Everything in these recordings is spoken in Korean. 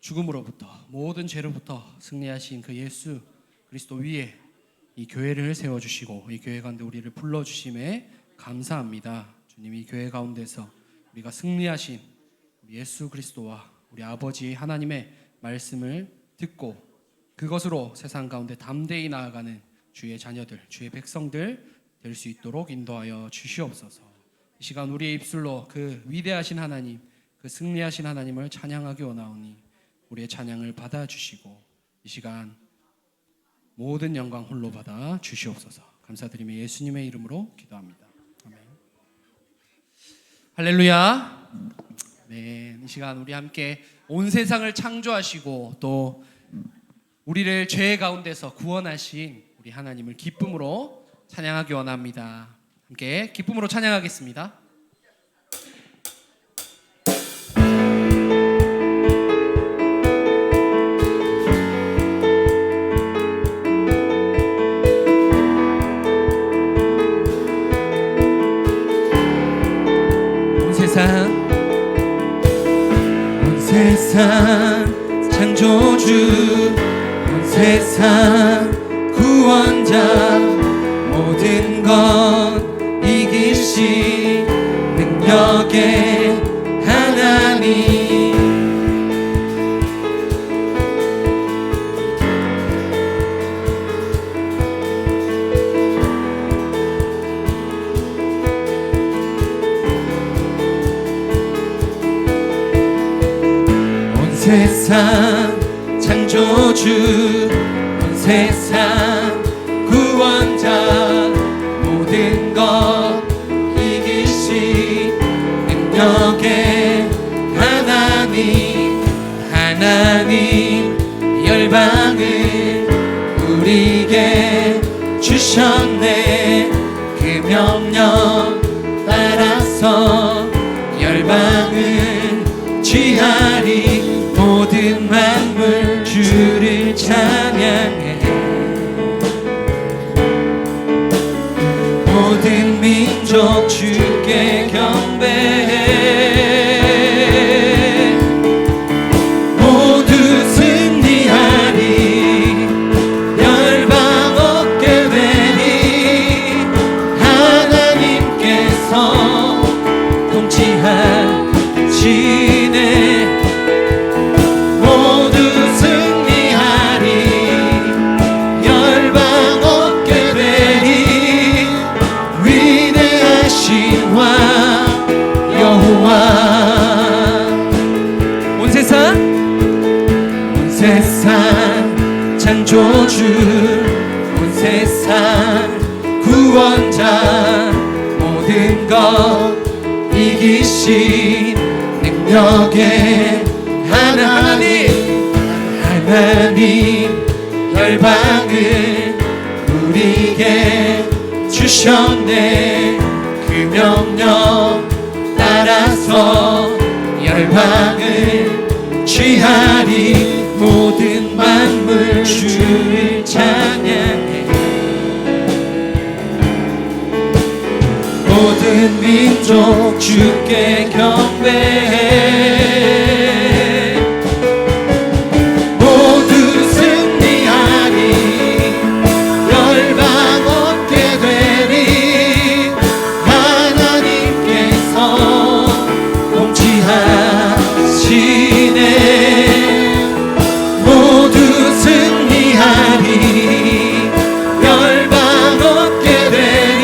죽음으로부터 모든 죄로부터 승리하신 그 예수 그리스도 위에 이 교회를 세워주시고 이 교회 가운데 우리를 불러주심에 감사합니다. 주님, 이 교회 가운데서 우리가 승리하신 우리 예수 그리스도와 우리 아버지 하나님의 말씀을 듣고 그것으로 세상 가운데 담대히 나아가는 주의 자녀들, 주의 백성들 될 수 있도록 인도하여 주시옵소서. 이 시간 우리의 입술로 그 위대하신 하나님, 그 승리하신 하나님을 찬양하기 원하오니 우리의 찬양을 받아주시고 이 시간 모든 영광 홀로 받아 주시옵소서. 감사드리며 예수님의 이름으로 기도합니다. 아멘. 할렐루야. 네, 이 시간 우리 함께 온 세상을 창조하시고 또 우리를 죄 가운데서 구원하신 우리 하나님을 기쁨으로 찬양하기 원합니다. 함께 기쁨으로 찬양하겠습니다. 온 세상 창조주, 온 세상 구원자, 모든 것 이기신 능력의 하나님, 온 세상 창조주, 온 세상 구원자, 모든 것 이기신 능력의 하나님, 하나님 열방을 우리에게 주셨네. 그 명령 따라서 열방을 취하리. 모든 만물 주를 찬양해. 모든 민족 주께 경배해. 모두 승리하리. 열방 얻게 되리. 하나님께서 통치하시네. 온 세상 창조주, 온 세상 구원자, 모든 것 이기신 능력의 하나님, 하나님 열방을 우리에게 주셨네. 그 명령 따라서 열방을 취하리. 모든 만물 주를 찬양해. 모든 민족 주께 경배해. 모두 승리하리. 열방 얻게 되리. 하나님께서 통치하시네. 모두 승리하리. 열방 얻게 되리.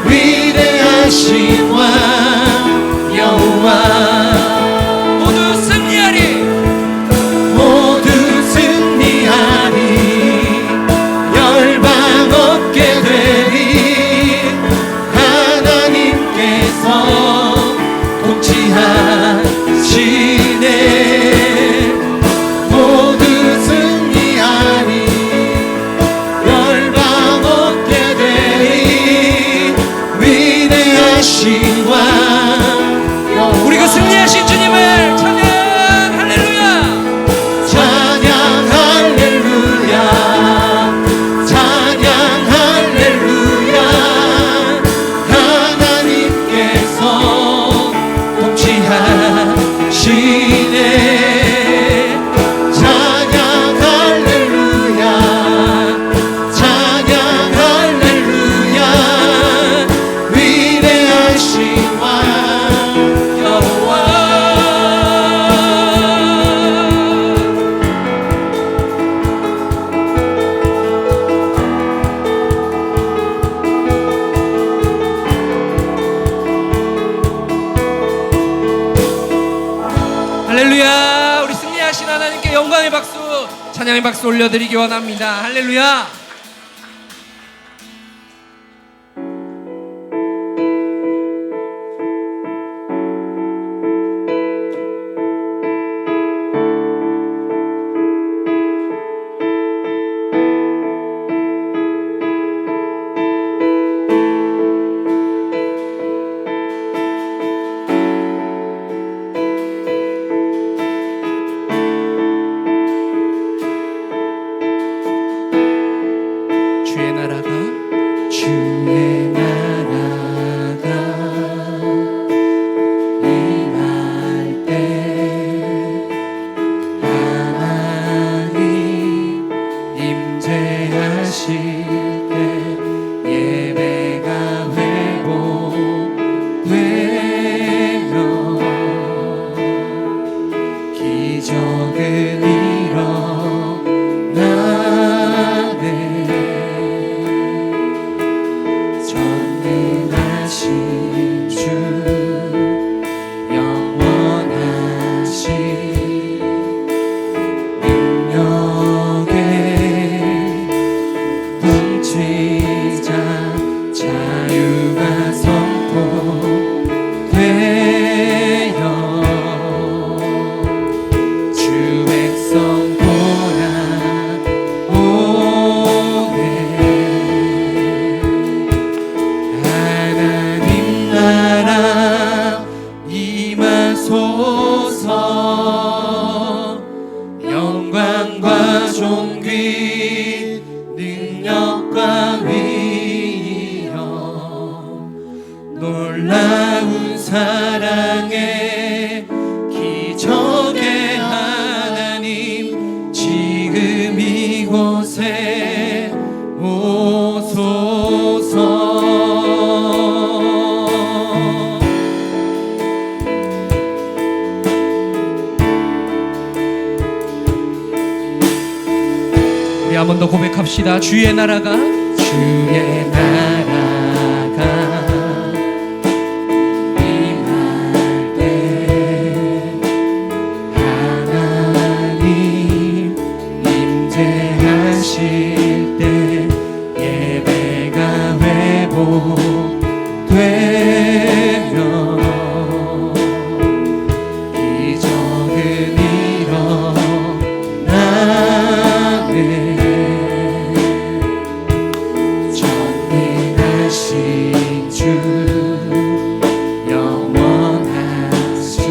위대하신 왕 여호와. 찬양의 박수 올려드리기 원합니다. 할렐루야. 놀라운 사랑의 기적의 하나님 지금 이곳에 오소서. 우리 한 번 더 고백합시다. 주의 나라가 주의 나라가 임재하실 때 예배가 회복되며 기적은 일어나네. 전능하신 주 영원하신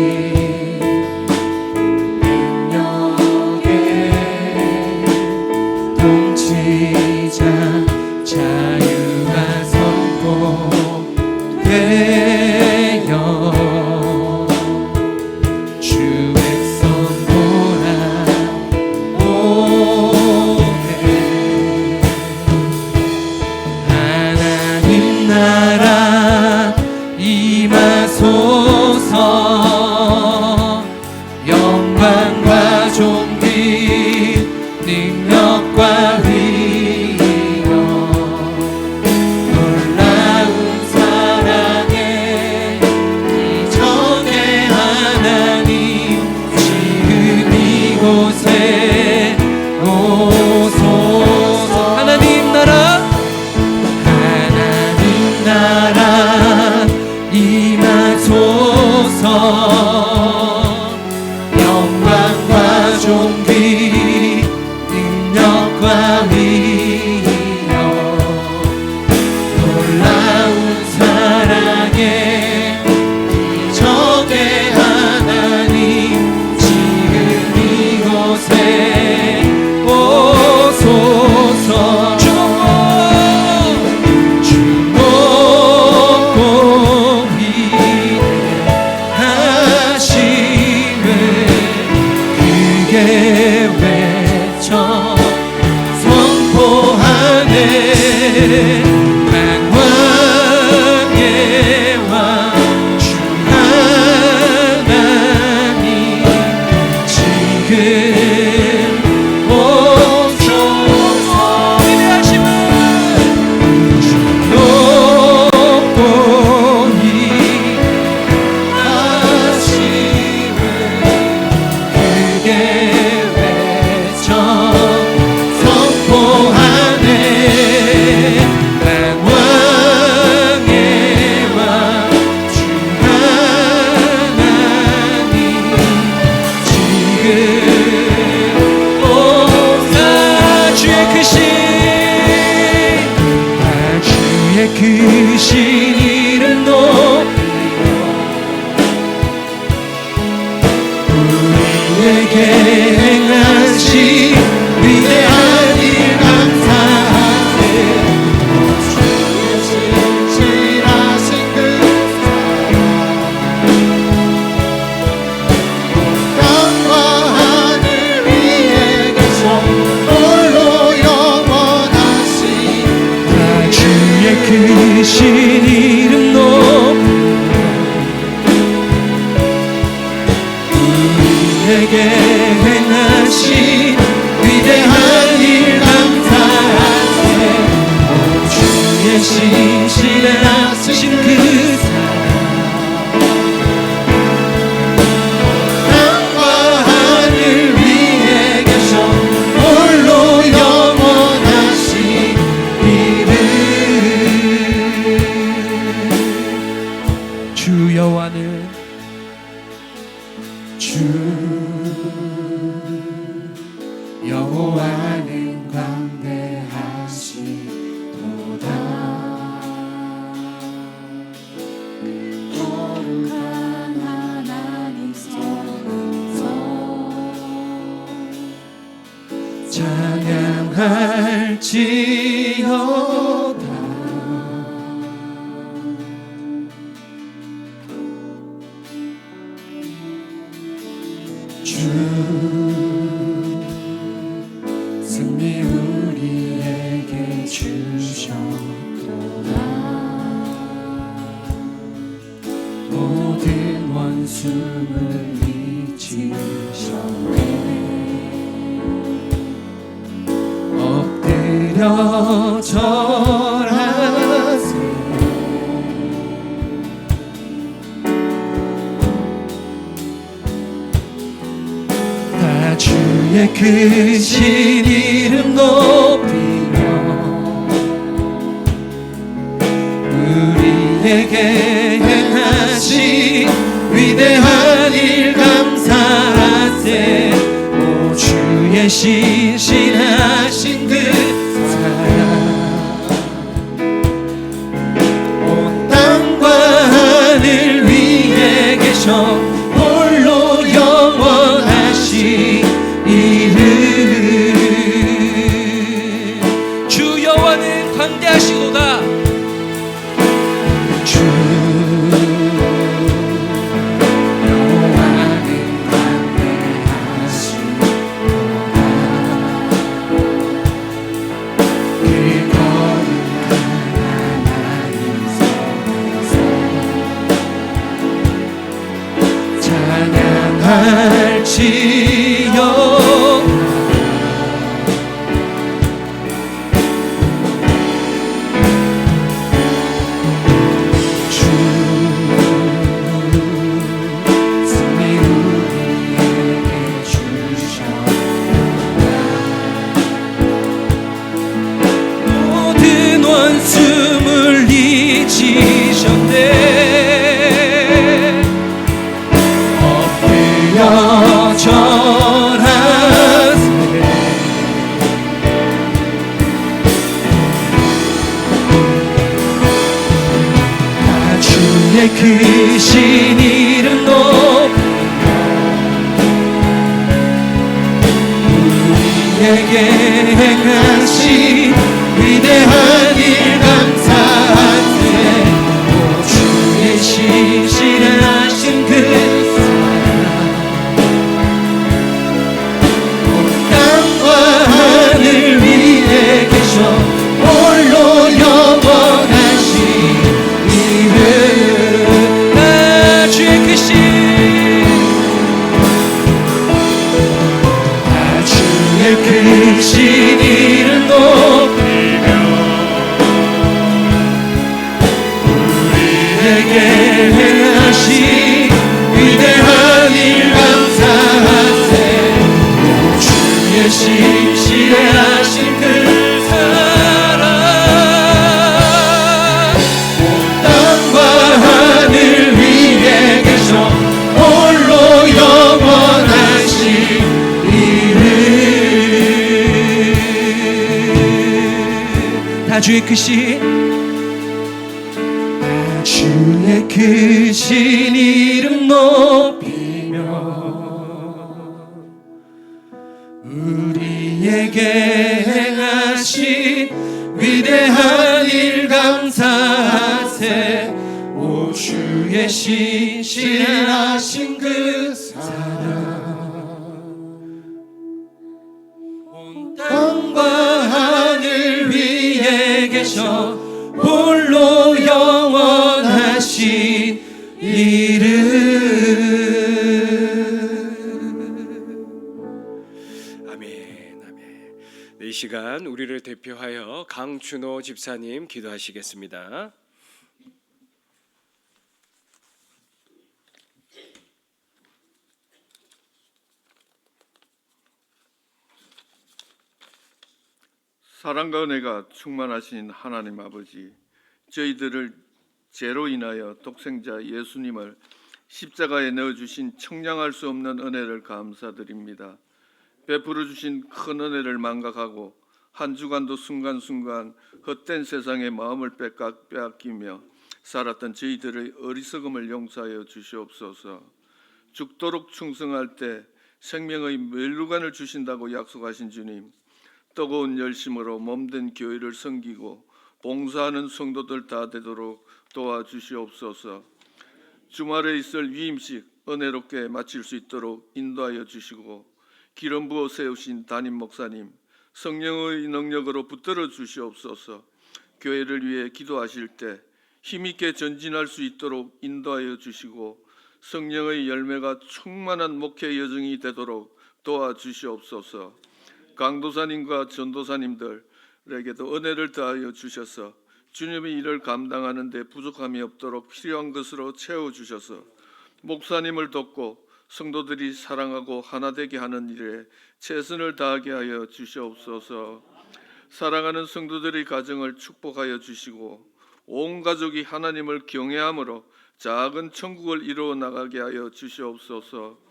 동치자 자유가 선포되어 주 백성 돌아오네. 하나님 나라 임하소서. 영광과 존귀 능력과 위엄 놀라운 사랑의 기적의 하나님 지금 이곳에 오소서. 하나님 나라 임하소서. 영광과 존귀 능력과 위엄 놀라운 사랑의 기적의 하나님 지금 이곳에 오소서. 주목고 위대하신 행하신 위대한 일 감사하세. 진실하신 그 땅과 하늘 위에 계셔 홀로 영원하신 다 주의 크신 이름 높이 우리에게 행하신 위대한 일 감사하세. 오 주의 신실하신 그 사랑 땅과 하늘 위에 계셔 홀로 영원하신 이름. 주 여호와는 여호와는 광대하시도다. 거룩한 하나님 성은성 찬양할지어다. 주 승리 우리에게 주셨도다. 모든 원수를 이기셨네. 엎드려 절하세. 다 주의 크신 이름 높이며 우리에게 행하신 위대한 일 감사하세. 오 주의 신실하신 그 사랑 온 땅과 하늘 위에 계셔 홀로 영원하신 이름. 주 여호와는 광대하시도다. 주 여호와는 광대하시도다. 그 거룩한 하나님 손에서 찬양할지어다. 주 승리 우리에게 주셨다. 모든 원수 물리치셨네. 엎드려 절하세. 다 주의 크신 이름 높이며 우리에게 행하신 위대한 일 감사하세. 오 주의 신실하신 그 땅과 하늘 위에 계셔 홀로 영원하신 이름. 나 주의 크신 다 주의 크신 이름 높이며 우리에게 행하신 위대한 일 감사하세. 주의 신실하신 그 사랑 온 땅과 하늘 위에 계셔 홀로 영원하신 이름. 다 주의 크신 주의 크신 이름 높이며 내게 행하신 위대한 일 감사하세. 오 주의 신실하신 그 온 땅과 하늘 위에 계셔 홀로 영원하신 이름. 아멘, 아멘. 이 시간 우리를 대표하여 강준호 집사님 기도하시겠습니다. 사랑과 은혜가 충만하신 하나님 아버지, 저희들을 죄로 인하여 독생자 예수님을 십자가에 넣어주신 청량할 수 없는 은혜를 감사드립니다. 베풀어 주신 큰 은혜를 망각하고 한 주간도 순간순간 헛된 세상에 마음을 빼앗기며 살았던 저희들의 어리석음을 용서하여 주시옵소서. 죽도록 충성할 때 생명의 멸류관을 주신다고 약속하신 주님, 뜨거운 열심으로 몸된 교회를 섬기고 봉사하는 성도들 다 되도록 도와주시옵소서. 주말에 있을 위임식 은혜롭게 마칠 수 있도록 인도하여 주시고 기름 부어 세우신 담임 목사님 성령의 능력으로 붙들어 주시옵소서. 교회를 위해 기도하실 때 힘있게 전진할 수 있도록 인도하여 주시고 성령의 열매가 충만한 목회 여정이 되도록 도와주시옵소서. 강도사님과 전도사님들에게도 은혜를 더하여 주셔서 주님의 일을 감당하는 데 부족함이 없도록 필요한 것으로 채워주셔서 목사님을 돕고 성도들이 사랑하고 하나 되게 하는 일에 최선을 다하게 하여 주시옵소서. 사랑하는 성도들의 가정을 축복하여 주시고 온 가족이 하나님을 경외함으로 작은 천국을 이루어 나가게 하여 주시옵소서.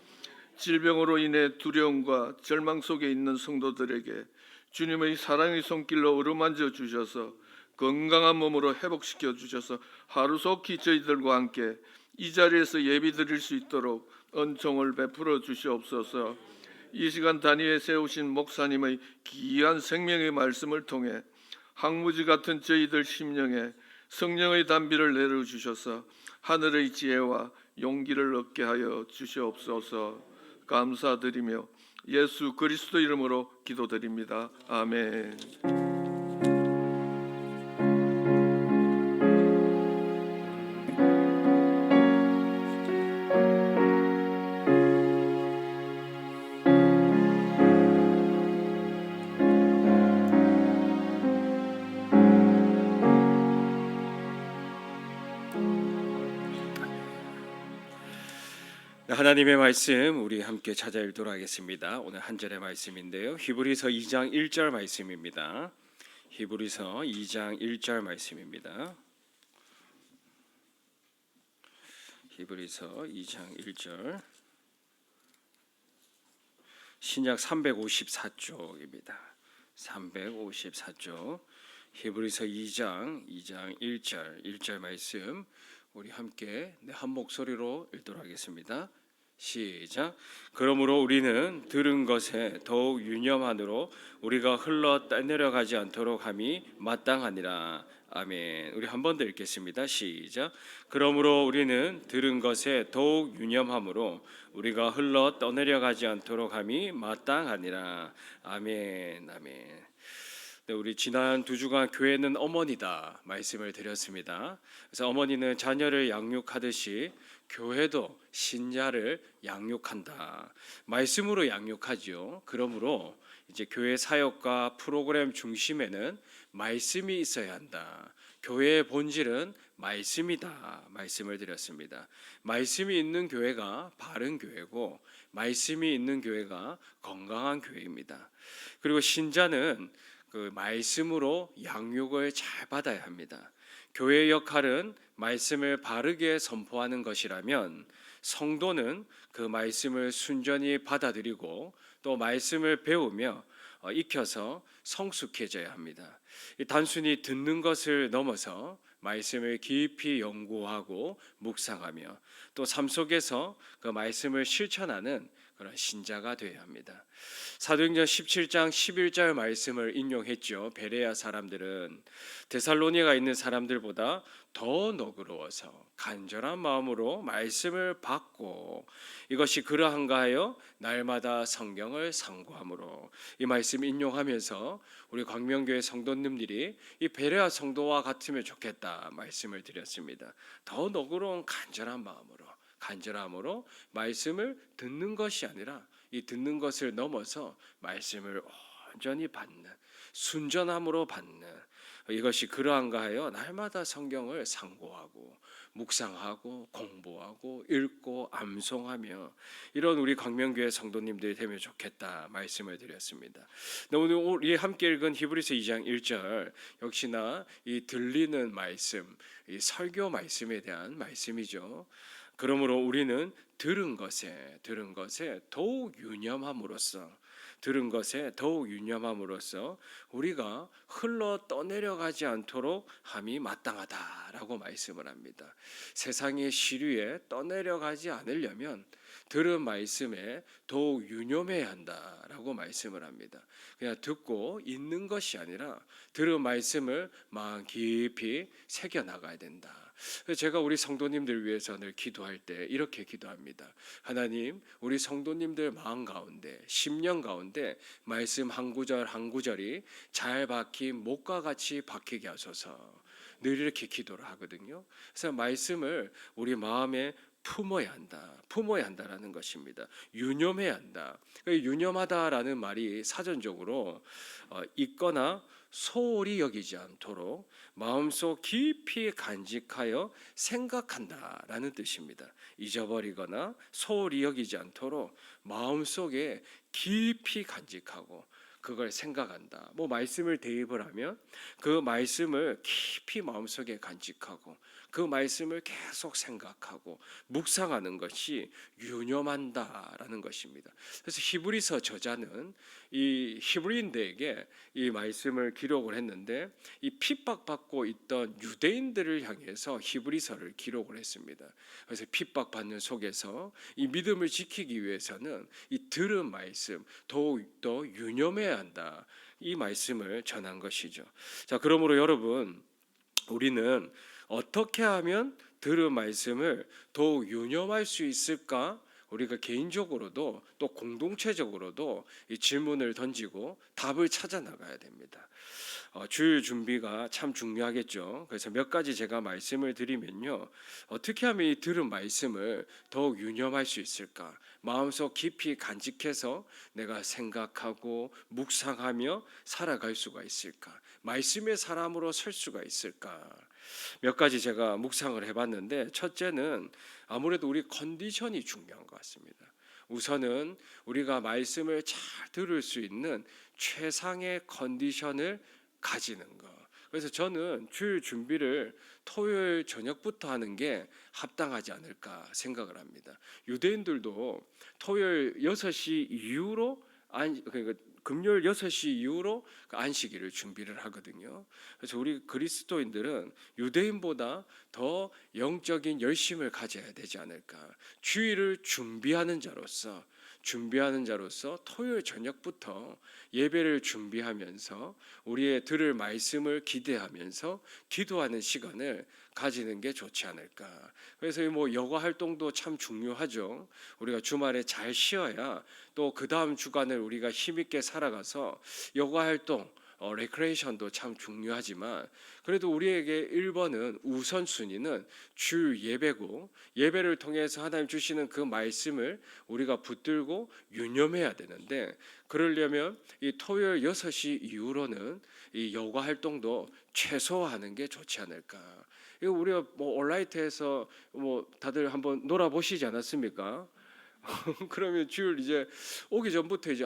질병으로 인해 두려움과 절망 속에 있는 성도들에게 주님의 사랑의 손길로 어루만져 주셔서 건강한 몸으로 회복시켜 주셔서 하루속히 저희들과 함께 이 자리에서 예비 드릴 수 있도록 은총을 베풀어 주시옵소서. 이 시간 단위에 세우신 목사님의 귀한 생명의 말씀을 통해 항무지 같은 저희들 심령에 성령의 단비를 내려주셔서 하늘의 지혜와 용기를 얻게 하여 주시옵소서. 감사드리며 예수 그리스도 이름으로 기도드립니다. 아멘. 하나님의 말씀 우리 함께 찾아 읽도록 하겠습니다. 오늘 한 절의 말씀인데요. 히브리서 2장 1절 말씀입니다. 히브리서 2장 1절 말씀입니다. 히브리서 2장 1절 신약 354쪽입니다. 354쪽 히브리서 2장 1절 말씀 우리 함께 한 목소리로 읽도록 하겠습니다. 시작. 그러므로 우리는 들은 것에 더욱 유념하므로 우리가 흘러 떠내려가지 않도록 함이 마땅하니라. 아멘. 우리 한 번 더 읽겠습니다. 시작. 그러므로 우리는 들은 것에 더욱 유념하므로 우리가 흘러 떠내려가지 않도록 함이 마땅하니라. 아멘. 아멘. 네, 우리 지난 2주간 교회는 어머니다 말씀을 드렸습니다. 그래서 어머니는 자녀를 양육하듯이 교회도 신자를 양육한다. 말씀으로 양육하지요. 그러므로 이제 교회 사역과 프로그램 중심에는 말씀이 있어야 한다. 교회의 본질은 말씀이다. 말씀을 드렸습니다. 말씀이 있는 교회가 바른 교회고 말씀이 있는 교회가 건강한 교회입니다. 그리고 신자는 그 말씀으로 양육을 잘 받아야 합니다. 교회의 역할은 말씀을 바르게 선포하는 것이라면 성도는 그 말씀을 순전히 받아들이고 또 말씀을 배우며 익혀서 성숙해져야 합니다. 단순히 듣는 것을 넘어서 말씀을 깊이 연구하고 묵상하며 또 삶 속에서 그 말씀을 실천하는 그런 신자가 되어야 합니다. 사도행전 17장 11절 말씀을 인용했죠. 베레아 사람들은 데살로니가에 있는 사람들보다 더 너그러워서 간절한 마음으로 말씀을 받고 이것이 그러한가 하여 날마다 성경을 상고함으로, 이 말씀 인용하면서 우리 광명교회 성도님들이 이 베레아 성도와 같으면 좋겠다 말씀을 드렸습니다. 더 너그러운 간절함으로 말씀을 듣는 것이 아니라 이 듣는 것을 넘어서 말씀을 온전히 받는, 순전함으로 받는, 이것이 그러한가 하여 날마다 성경을 상고하고 묵상하고 공부하고 읽고 암송하며 이런 우리 광명교회 성도님들이 되면 좋겠다 말씀을 드렸습니다. 오늘 우리 함께 읽은 히브리서 2장 1절 역시나 이 들리는 말씀, 이 설교 말씀에 대한 말씀이죠. 그러므로 우리는 들은 것에 더욱 유념함으로써 우리가 흘러 떠내려가지 않도록 함이 마땅하다라고 말씀을 합니다. 세상의 시류에 떠내려가지 않으려면 들은 말씀에 더욱 유념해야 한다라고 말씀을 합니다. 그냥 듣고 있는 것이 아니라 들은 말씀을 마음 깊이 새겨나가야 된다. 제가 우리 성도님들 위해서 늘 기도할 때 이렇게 기도합니다. 하나님, 우리 성도님들 마음 가운데, 심령 가운데 말씀 한 구절 한 구절이 잘 박힌 목과 같이 박히게 하소서. 늘 이렇게 기도를 하거든요. 그래서 말씀을 우리 마음에 품어야 한다라는 것입니다. 유념해야 한다. 유념하다라는 말이 사전적으로 있거나 소홀히 여기지 않도록 마음속 깊이 간직하여 생각한다라는 뜻입니다. 잊어버리거나 소홀히 여기지 않도록 마음속에 깊이 간직하고 그걸 생각한다. 말씀을 대입을 하면 그 말씀을 깊이 마음속에 간직하고 그 말씀을 계속 생각하고 묵상하는 것이 유념한다라는 것입니다. 그래서 히브리서 저자는 이 히브리인들에게 이 말씀을 기록을 했는데 이 핍박받고 있던 유대인들을 향해서 히브리서를 기록을 했습니다. 그래서 핍박받는 속에서 이 믿음을 지키기 위해서는 이 들은 말씀 더욱더 유념해야 한다. 이 말씀을 전한 것이죠. 자, 그러므로 여러분, 우리는 어떻게 하면 들은 말씀을 더욱 유념할 수 있을까? 우리가 개인적으로도 또 공동체적으로도 이 질문을 던지고 답을 찾아 나가야 됩니다. 주일 준비가 참 중요하겠죠. 그래서 몇 가지 제가 말씀을 드리면요, 어떻게 하면 이 들은 말씀을 더욱 유념할 수 있을까? 마음속 깊이 간직해서 내가 생각하고 묵상하며 살아갈 수가 있을까? 말씀의 사람으로 설 수가 있을까? 몇 가지 제가 묵상을 해봤는데, 첫째는 아무래도 우리 컨디션이 중요한 것 같습니다. 우선은 우리가 말씀을 잘 들을 수 있는 최상의 컨디션을 가지는 것. 그래서 저는 주일 준비를 토요일 저녁부터 하는 게 합당하지 않을까 생각을 합니다. 유대인들도 토요일 6시 이후로 그러니까 금요일 6시 이후로 안식일을 준비를 하거든요. 그래서 우리 그리스도인들은 유대인보다 더 영적인 열심을 가져야 되지 않을까. 주일을 준비하는 자로서 토요일 저녁부터 예배를 준비하면서 우리의 들을 말씀을 기대하면서 기도하는 시간을 가지는 게 좋지 않을까. 그래서 여가 활동도 참 중요하죠. 우리가 주말에 잘 쉬어야 또 그 다음 주간을 우리가 힘있게 살아가서 여가 활동, 레크레이션도 참 중요하지만 그래도 우리에게 1번은 우선순위는 주 예배고, 예배를 통해서 하나님 주시는 그 말씀을 우리가 붙들고 유념해야 되는데, 그러려면 이 토요일 6시 이후로는 이 여가 활동도 최소화하는 게 좋지 않을까. 이거 우리가 온라이트에서 다들 한번 놀아보시지 않았습니까? 그러면 주일 이제 오기 전부터 이제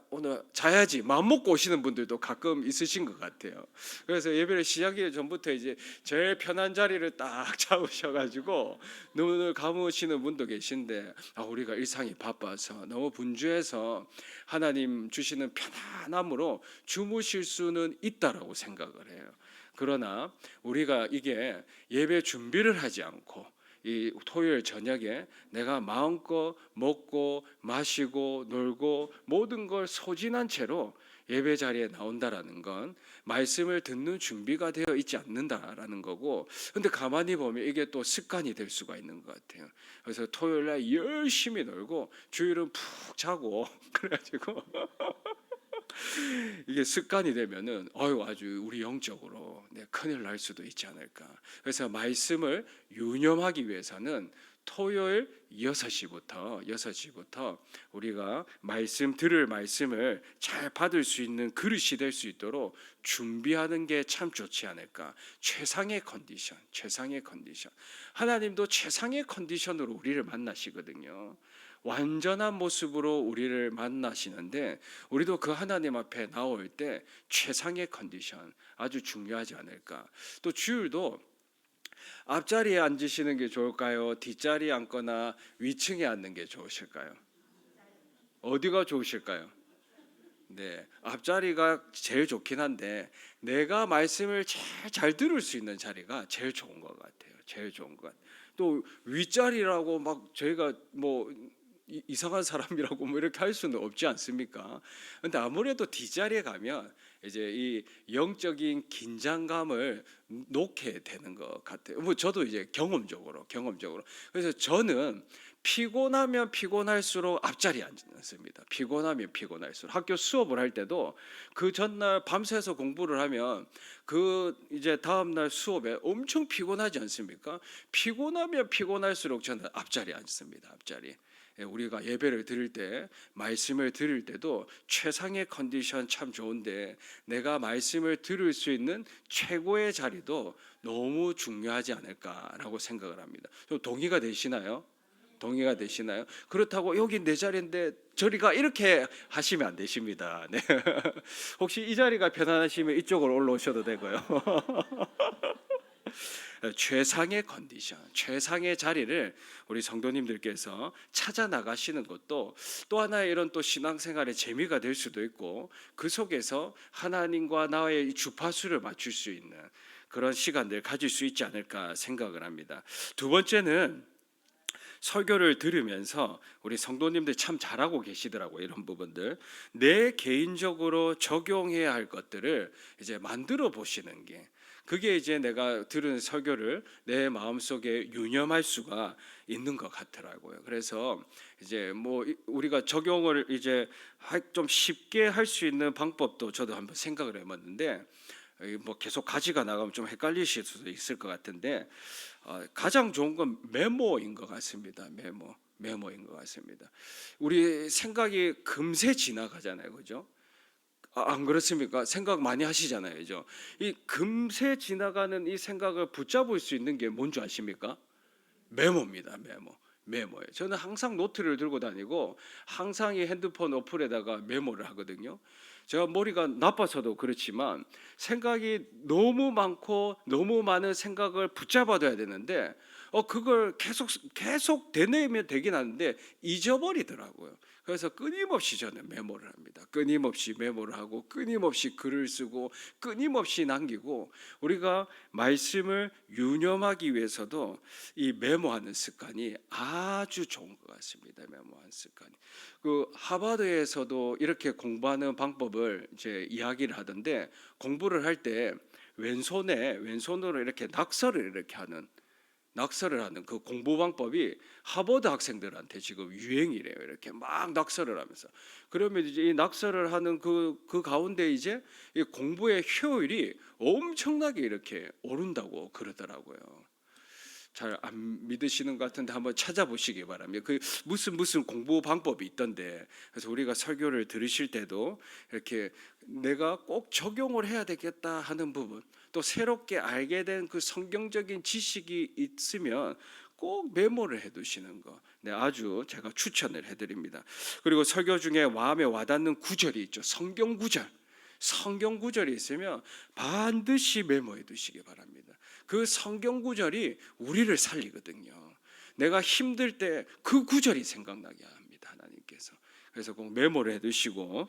오늘 자야지 마음 먹고 오시는 분들도 가끔 있으신 것 같아요. 그래서 예배를 시작하기 전부터 이제 제일 편한 자리를 딱 잡으셔가지고 눈을 감으시는 분도 계신데, 우리가 일상이 바빠서 너무 분주해서 하나님 주시는 편안함으로 주무실 수는 있다라고 생각을 해요. 그러나 우리가 이게 예배 준비를 하지 않고 이 토요일 저녁에 내가 마음껏 먹고 마시고 놀고 모든 걸 소진한 채로 예배 자리에 나온다라는 건 말씀을 듣는 준비가 되어 있지 않는다라는 거고, 근데 가만히 보면 이게 또 습관이 될 수가 있는 것 같아요. 그래서 토요일 날 열심히 놀고 주일은 푹 자고 그래가지고 이게 습관이 되면은 아주 우리 영적으로 큰일 날 수도 있지 않을까. 그래서 말씀을 유념하기 위해서는 토요일 6시부터 우리가 들을 말씀을 잘 받을 수 있는 그릇이 될 수 있도록 준비하는 게 참 좋지 않을까. 최상의 컨디션. 하나님도 최상의 컨디션으로 우리를 만나시거든요. 완전한 모습으로 우리를 만나시는데 우리도 그 하나님 앞에 나올 때 최상의 컨디션 아주 중요하지 않을까. 또 주일도 앞자리에 앉으시는 게 좋을까요? 뒷자리에 앉거나 위층에 앉는 게 좋으실까요? 어디가 좋으실까요? 네, 앞자리가 제일 좋긴 한데 내가 말씀을 제일 잘 들을 수 있는 자리가 제일 좋은 것 같아요. 제일 좋은 것. 또 윗자리라고 막 저희가 뭐 이상한 사람이라고 뭐 이렇게 할 수는 없지 않습니까? 근데 아무래도 뒷자리에 가면 이제 이 영적인 긴장감을 놓게 되는 것 같아요. 뭐 저도 이제 경험적으로. 그래서 저는 피곤하면 피곤할수록 앞자리에 앉습니다. 피곤하면 피곤할수록. 학교 수업을 할 때도 그 전날 밤새서 공부를 하면 그 이제 다음 날 수업에 엄청 피곤하지 않습니까? 피곤하면 피곤할수록 저는 앞자리에 앉습니다. 앞자리. 우리가 예배를 드릴 때 말씀을 들을 때도 최상의 컨디션 참 좋은데 내가 말씀을 들을 수 있는 최고의 자리도 너무 중요하지 않을까라고 생각을 합니다. 좀 동의가 되시나요? 그렇다고 여기 내 자리인데 저리가 이렇게 하시면 안 되십니다. 네. 혹시 이 자리가 편안하시면 이쪽으로 올라오셔도 되고요. 최상의 컨디션, 최상의 자리를 우리 성도님들께서 찾아 나가시는 것도 또 하나의 이런 또 신앙생활의 재미가 될 수도 있고 그 속에서 하나님과 나의 주파수를 맞출 수 있는 그런 시간들 가질 수 있지 않을까 생각을 합니다. 두 번째는 설교를 들으면서 우리 성도님들 참 잘하고 계시더라고요. 이런 부분들 내 개인적으로 적용해야 할 것들을 이제 만들어 보시는 게 그게 이제 내가 들은 설교를 내 마음속에 유념할 수가 있는 것 같더라고요. 그래서 이제 뭐 우리가 적용을 이제 좀 쉽게 할 수 있는 방법도 저도 한번 생각을 해봤는데 뭐 계속 가지가 나가면 좀 헷갈리실 수도 있을 것 같은데 가장 좋은 건 메모인 것 같습니다. 메모인 것 같습니다. 우리 생각이 금세 지나가잖아요, 그죠? 안 그렇습니까? 생각 많이 하시잖아요, 그죠? 이 금세 지나가는 이 생각을 붙잡을 수 있는 게 뭔지 아십니까? 메모입니다. 메모예요. 저는 항상 노트를 들고 다니고 항상 이 핸드폰 어플에다가 메모를 하거든요. 제가 머리가 나빠서도 그렇지만 생각이 너무 많고 너무 많은 생각을 붙잡아둬야 되는데 그걸 계속 되뇌면 되긴 하는데 잊어버리더라고요. 그래서 끊임없이 저는 메모를 합니다. 끊임없이 메모를 하고 끊임없이 글을 쓰고 끊임없이 남기고 우리가 말씀을 유념하기 위해서도 이 메모하는 습관이 아주 좋은 것 같습니다. 메모하는 습관이. 그 하버드에서도 이렇게 공부하는 방법을 이제 이야기를 하던데 공부를 할 때 왼손으로 이렇게 낙서를 하는 그 공부 방법이 하버드 학생들한테 지금 유행이래요. 이렇게 막 낙서를 하면서 그러면 이제 이 낙서를 하는 그 가운데 이제 이 공부의 효율이 엄청나게 이렇게 오른다고 그러더라고요. 잘 안 믿으시는 것 같은데 한번 찾아보시기 바랍니다. 그 무슨 공부 방법이 있던데 그래서 우리가 설교를 들으실 때도 이렇게 내가 꼭 적용을 해야 되겠다 하는 부분 또 새롭게 알게 된 그 성경적인 지식이 있으면 꼭 메모를 해두시는 거 아주 제가 추천을 해드립니다. 그리고 설교 중에 마음에 와닿는 구절이 있죠. 성경 구절이 있으면 반드시 메모해 두시기 바랍니다. 그 성경 구절이 우리를 살리거든요. 내가 힘들 때 그 구절이 생각나게 합니다. 하나님께서. 그래서 꼭 메모를 해두시고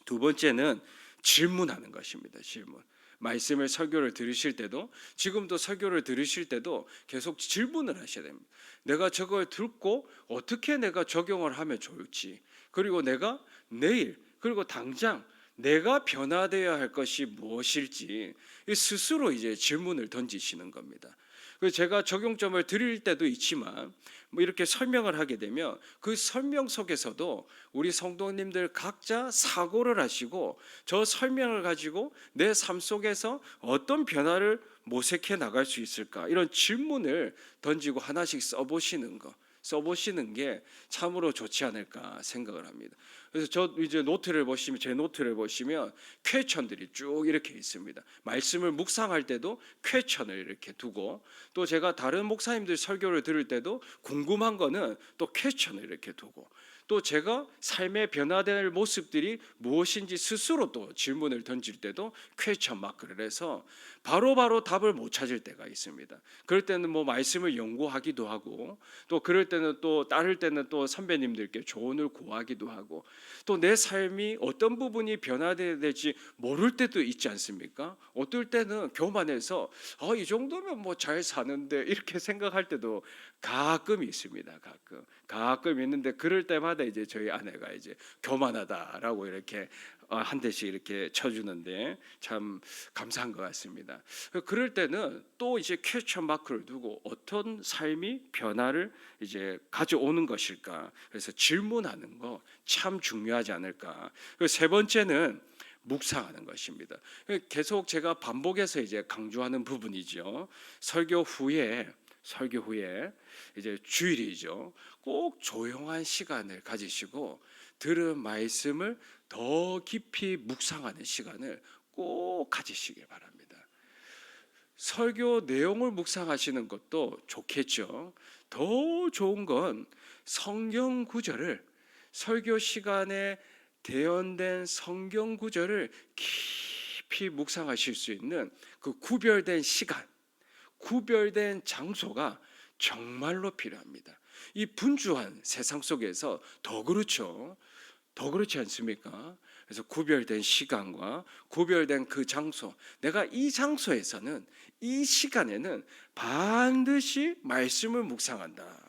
두 번째는 질문하는 것입니다. 질문. 말씀을 설교를 들으실 때도 지금도 설교를 들으실 때도 계속 질문을 하셔야 됩니다. 내가 저걸 듣고 어떻게 내가 적용을 하면 좋을지, 그리고 내가 내일 그리고 당장 내가 변화되어야 할 것이 무엇일지 스스로 이제 질문을 던지시는 겁니다. 그래서 제가 적용점을 드릴 때도 있지만 뭐 이렇게 설명을 하게 되면 그 설명 속에서도 우리 성도님들 각자 사고를 하시고 저 설명을 가지고 내 삶 속에서 어떤 변화를 모색해 나갈 수 있을까, 이런 질문을 던지고 하나씩 써보시는 게 참으로 좋지 않을까 생각을 합니다. 그래서 저 이제 제 노트를 보시면 퀘천들이 쭉 이렇게 있습니다. 말씀을 묵상할 때도 퀘천을 이렇게 두고, 또 제가 다른 목사님들 설교를 들을 때도 궁금한 거는 또 퀘천을 이렇게 두고, 또 제가 삶의 변화될 모습들이 무엇인지 스스로 또 질문을 던질 때도 퀘천 마크를 해서 바로바로 답을 못 찾을 때가 있습니다. 그럴 때는 뭐 말씀을 연구하기도 하고, 또 그럴 때는 또 따를 때는 또 선배님들께 조언을 구하기도 하고, 또 내 삶이 어떤 부분이 변화돼야 될지 모를 때도 있지 않습니까? 어떨 때는 교만해서 이 정도면 뭐 잘 사는데 이렇게 생각할 때도 가끔 있습니다. 가끔 있는데, 그럴 때마다 이제 저희 아내가 이제 교만하다라고 이렇게 한 대씩 이렇게 쳐주는데 참 감사한 것 같습니다. 그럴 때는 또 이제 퀘스천 마크를 두고 어떤 삶이 변화를 이제 가져오는 것일까, 그래서 질문하는 거 참 중요하지 않을까. 세 번째는 묵상하는 것입니다. 계속 제가 반복해서 이제 강조하는 부분이죠. 설교 후에 이제 주일이죠. 꼭 조용한 시간을 가지시고 들은 말씀을 더 깊이 묵상하는 시간을 꼭 가지시길 바랍니다. 설교 내용을 묵상하시는 것도 좋겠죠. 더 좋은 건 성경 구절을, 설교 시간에 대언된 성경 구절을 깊이 묵상하실 수 있는 그 구별된 시간, 구별된 장소가 정말로 필요합니다. 이 분주한 세상 속에서 더 그렇죠. 더 그렇지 않습니까? 그래서 구별된 시간과 구별된 그 장소, 내가 이 장소에서는, 이 시간에는 반드시 말씀을 묵상한다.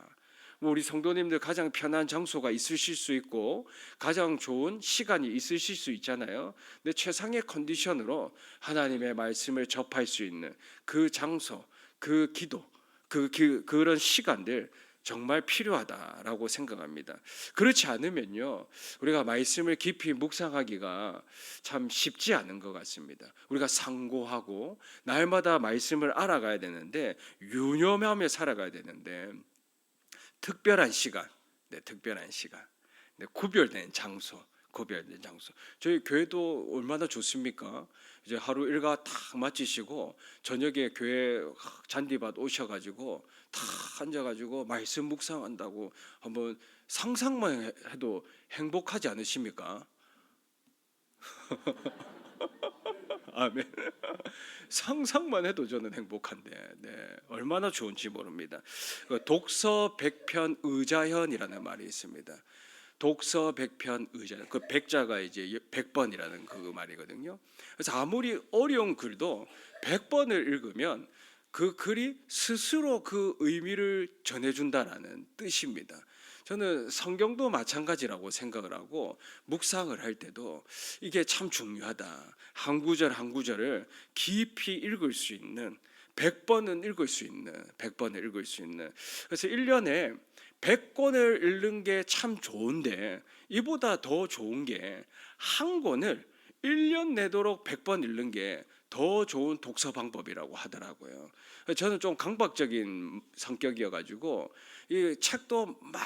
우리 성도님들 가장 편한 장소가 있으실 수 있고 가장 좋은 시간이 있으실 수 있잖아요. 근데 최상의 컨디션으로 하나님의 말씀을 접할 수 있는 그 장소, 그 기도, 그런 시간들 정말 필요하다라고 생각합니다. 그렇지 않으면요, 우리가 말씀을 깊이 묵상하기가 참 쉽지 않은 것 같습니다. 우리가 상고하고 날마다 말씀을 알아가야 되는데, 유념하며 살아가야 되는데, 특별한 시간, 구별된 장소. 저희 교회도 얼마나 좋습니까? 이제 하루 일과 탁 마치시고 저녁에 교회 잔디밭 오셔가지고 탁 앉아가지고 말씀 묵상한다고 한번 상상만 해도 행복하지 않으십니까? 아멘. 상상만 해도 저는 행복한데, 얼마나 좋은지 모릅니다. 독서 백편 의자현이라는 말이 있습니다. 독서 백편 의자현, 그 백자가 이제 100번이라는 그 말이거든요. 그래서 아무리 어려운 글도 100번을 읽으면 그 글이 스스로 그 의미를 전해준다라는 뜻입니다. 저는 성경도 마찬가지라고 생각을 하고 묵상을 할 때도 이게 참 중요하다. 한 구절 한 구절을 깊이 읽을 수 있는, 100번은 읽을 수 있는, 그래서 1년에 100권을 읽는 게 참 좋은데, 이보다 더 좋은 게 한 권을 1년 내도록 100번 읽는 게 더 좋은 독서 방법이라고 하더라고요. 저는 좀 강박적인 성격이어가지고 이 책도 막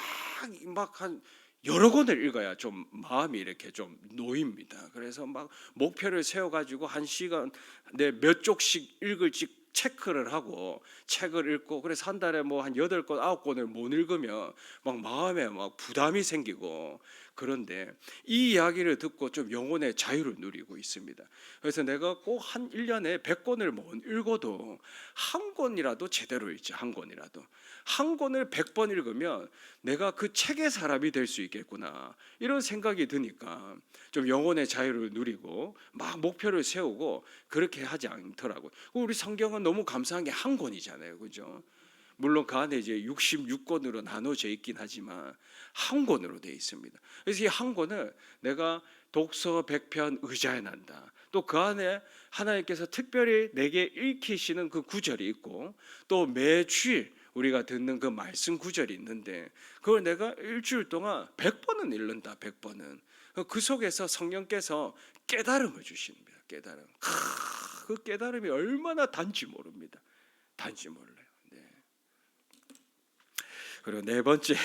한 여러 권을 읽어야 좀 마음이 이렇게 좀 놓입니다. 그래서 막 목표를 세워가지고 한 시간 내 몇 쪽씩 읽을지 체크를 하고 책을 읽고, 그래서 한 달에 뭐 한 8권, 9권을 못 읽으면 막 마음에 막 부담이 생기고, 그런데 이 이야기를 듣고 좀 영혼의 자유를 누리고 있습니다. 그래서 내가 꼭 한 1년에 100권을 못 읽어도 한 권이라도 제대로 읽지. 한 권이라도. 한 권을 100번 읽으면 내가 그 책의 사람이 될 수 있겠구나, 이런 생각이 드니까 좀 영혼의 자유를 누리고 막 목표를 세우고 그렇게 하지 않더라고요. 우리 성경은 너무 감사한 게 한 권이잖아요, 그죠? 물론 그 안에 이제 66권으로 나눠져 있긴 하지만 한 권으로 되어 있습니다. 그래서 이 한 권을 내가 독서 100편 의자에 난다. 또 그 안에 하나님께서 특별히 내게 읽히시는 그 구절이 있고, 또 매주일 우리가 듣는 그 말씀 구절이 있는데, 그걸 내가 일주일 동안 100번은 읽는다. 100번은. 그 속에서 성령께서 깨달음을 주십니다. 깨달음. 그 깨달음이 얼마나 단지 모릅니다. 단지 몰라요. 네. 그리고 네 번째,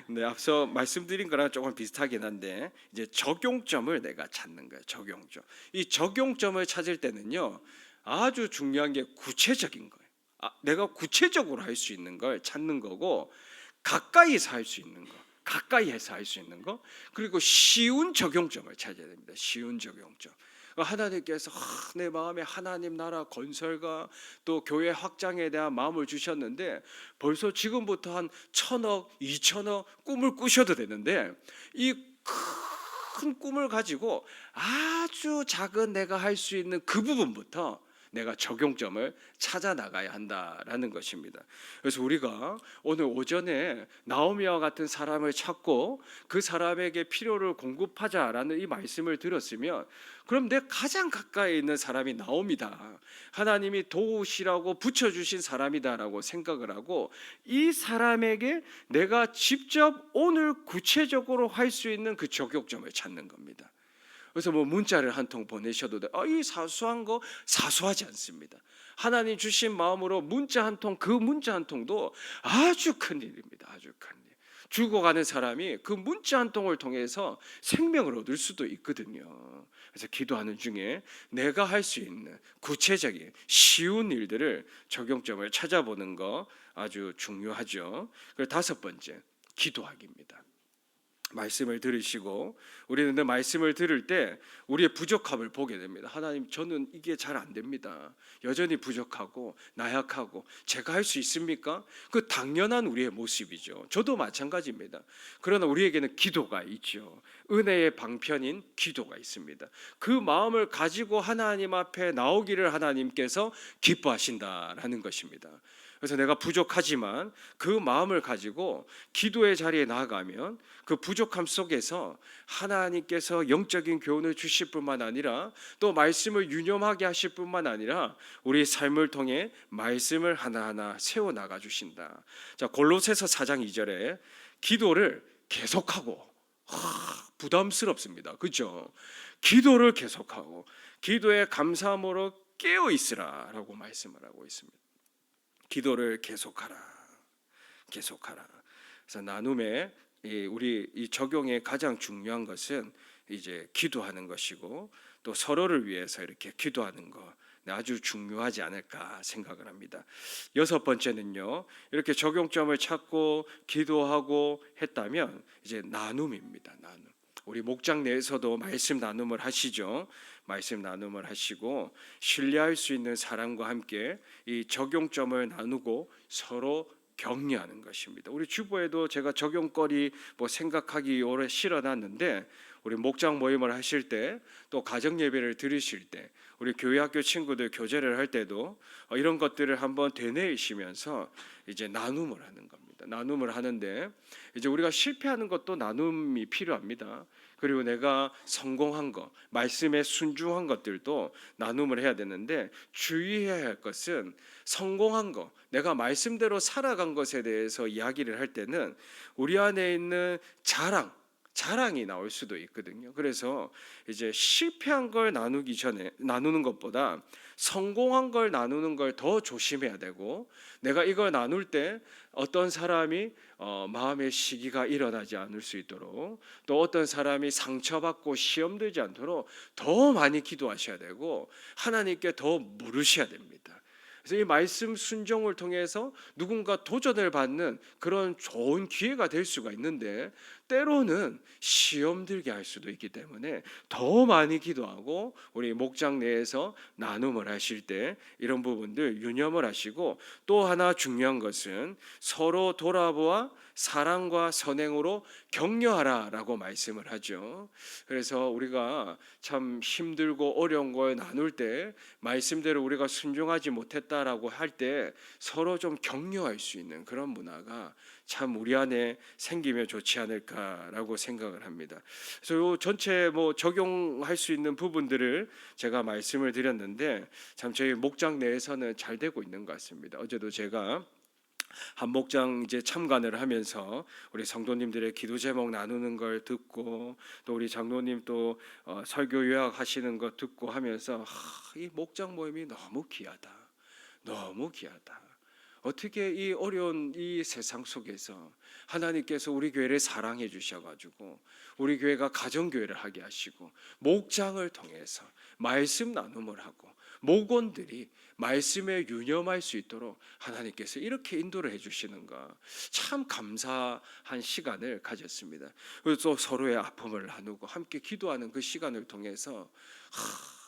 네, 앞서 말씀드린 거랑 조금 비슷하긴 한데, 이제 적용점을 내가 찾는 거예요. 적용점. 이 적용점을 찾을 때는요, 아주 중요한 게 구체적인 거예요. 내가 구체적으로 할 수 있는 걸 찾는 거고, 가까이서 할 수 있는 거, 가까이에서 할 수 있는 거, 그리고 쉬운 적용점을 찾아야 됩니다. 쉬운 적용점. 하나님께서 내 마음에 하나님 나라 건설과 또 교회 확장에 대한 마음을 주셨는데, 벌써 지금부터 한 1000억, 2000억 꿈을 꾸셔도 되는데, 이 큰 꿈을 가지고 아주 작은 내가 할 수 있는 그 부분부터 내가 적용점을 찾아 나가야 한다라는 것입니다. 그래서 우리가 오늘 오전에 나오미와 같은 사람을 찾고 그 사람에게 필요를 공급하자라는 이 말씀을 들었으면, 그럼 내 가장 가까이 있는 사람이 나오미다, 하나님이 도우시라고 붙여주신 사람이다라고 생각을 하고, 이 사람에게 내가 직접 오늘 구체적으로 할 수 있는 그 적용점을 찾는 겁니다. 그래서 뭐 문자를 한 통 보내셔도 돼. 이 사소한 거 사소하지 않습니다. 하나님 주신 마음으로 문자 한 통, 그 문자 한 통도 아주 큰 일입니다. 아주 큰 일. 죽어가는 사람이 그 문자 한 통을 통해서 생명을 얻을 수도 있거든요. 그래서 기도하는 중에 내가 할 수 있는 구체적인 쉬운 일들을 적용점을 찾아보는 거 아주 중요하죠. 그리고 다섯 번째, 기도하기입니다. 말씀을 들으시고, 우리는 늘 말씀을 들을 때 우리의 부족함을 보게 됩니다. 하나님, 저는 이게 잘 안 됩니다. 여전히 부족하고 나약하고 제가 할 수 있습니까? 그 당연한 우리의 모습이죠. 저도 마찬가지입니다. 그러나 우리에게는 기도가 있죠. 은혜의 방편인 기도가 있습니다. 그 마음을 가지고 하나님 앞에 나오기를 하나님께서 기뻐하신다라는 것입니다. 그래서 내가 부족하지만 그 마음을 가지고 기도의 자리에 나아가면 그 부족함 속에서 하나님께서 영적인 교훈을 주실 뿐만 아니라 또 말씀을 유념하게 하실 뿐만 아니라 우리 삶을 통해 말씀을 하나하나 세워나가 주신다. 자, 골로새서 4장 2절에 기도를 계속하고, 부담스럽습니다. 그렇죠? 기도를 계속하고 기도에 감사함으로 깨어 있으라라고 말씀을 하고 있습니다. 기도를 계속하라, 계속하라. 그래서 나눔의 우리 이 적용의 가장 중요한 것은 이제 기도하는 것이고, 또 서로를 위해서 이렇게 기도하는 것 아주 중요하지 않을까 생각을 합니다. 여섯 번째는요, 이렇게 적용점을 찾고 기도하고 했다면 이제 나눔입니다. 나눔. 우리 목장 내에서도 말씀 나눔을 하시죠. 말씀 나눔을 하시고 신뢰할 수 있는 사람과 함께 이 적용점을 나누고 서로 격려하는 것입니다. 우리 주보에도 제가 적용거리 생각하기 오래 실어놨는데, 우리 목장 모임을 하실 때, 또 가정 예배를 드리실 때, 우리 교회 학교 친구들 교제를 할 때도 이런 것들을 한번 되뇌이시면서 이제 나눔을 하는 겁니다. 나눔을 하는데 이제 우리가 실패하는 것도 나눔이 필요합니다. 그리고 내가 성공한 것, 말씀에 순종한 것들도 나눔을 해야 되는데, 주의해야 할 것은 성공한 것, 내가 말씀대로 살아간 것에 대해서 이야기를 할 때는 우리 안에 있는 자랑이 나올 수도 있거든요. 그래서 이제 실패한 걸 나누는 것보다 성공한 걸 나누는 걸 더 조심해야 되고, 내가 이걸 나눌 때 어떤 사람이 마음의 시기가 일어나지 않을 수 있도록, 또 어떤 사람이 상처받고 시험 들지 않도록 더 많이 기도하셔야 되고 하나님께 더 물으셔야 됩니다. 그래서 이 말씀 순종을 통해서 누군가 도전을 받는 그런 좋은 기회가 될 수가 있는데, 때로는 시험 들게 할 수도 있기 때문에 더 많이 기도하고 우리 목장 내에서 나눔을 하실 때 이런 부분들 유념을 하시고, 또 하나 중요한 것은 서로 돌아보아 사랑과 선행으로 격려하라라고 말씀을 하죠. 그래서 우리가 참 힘들고 어려운 걸 나눌 때 말씀대로 우리가 순종하지 못했다라고 할 때 서로 좀 격려할 수 있는 그런 문화가 참 우리 안에 생기면 좋지 않을까라고 생각을 합니다. 그래서 요 전체 뭐 적용할 수 있는 부분들을 제가 말씀을 드렸는데 참 저희 목장 내에서는 잘 되고 있는 것 같습니다. 어제도 제가 한 목장 이제 참관을 하면서 우리 성도님들의 기도 제목 나누는 걸 듣고, 또 우리 장로님 또 설교 요약하시는 거 듣고 하면서 이 목장 모임이 너무 귀하다, 너무 귀하다. 어떻게 이 어려운 이 세상 속에서 하나님께서 우리 교회를 사랑해 주셔가지고 우리 교회가 가정교회를 하게 하시고 목장을 통해서 말씀 나눔을 하고 목원들이 말씀에 유념할 수 있도록 하나님께서 이렇게 인도를 해주시는가, 참 감사한 시간을 가졌습니다. 그래서 또 서로의 아픔을 나누고 함께 기도하는 그 시간을 통해서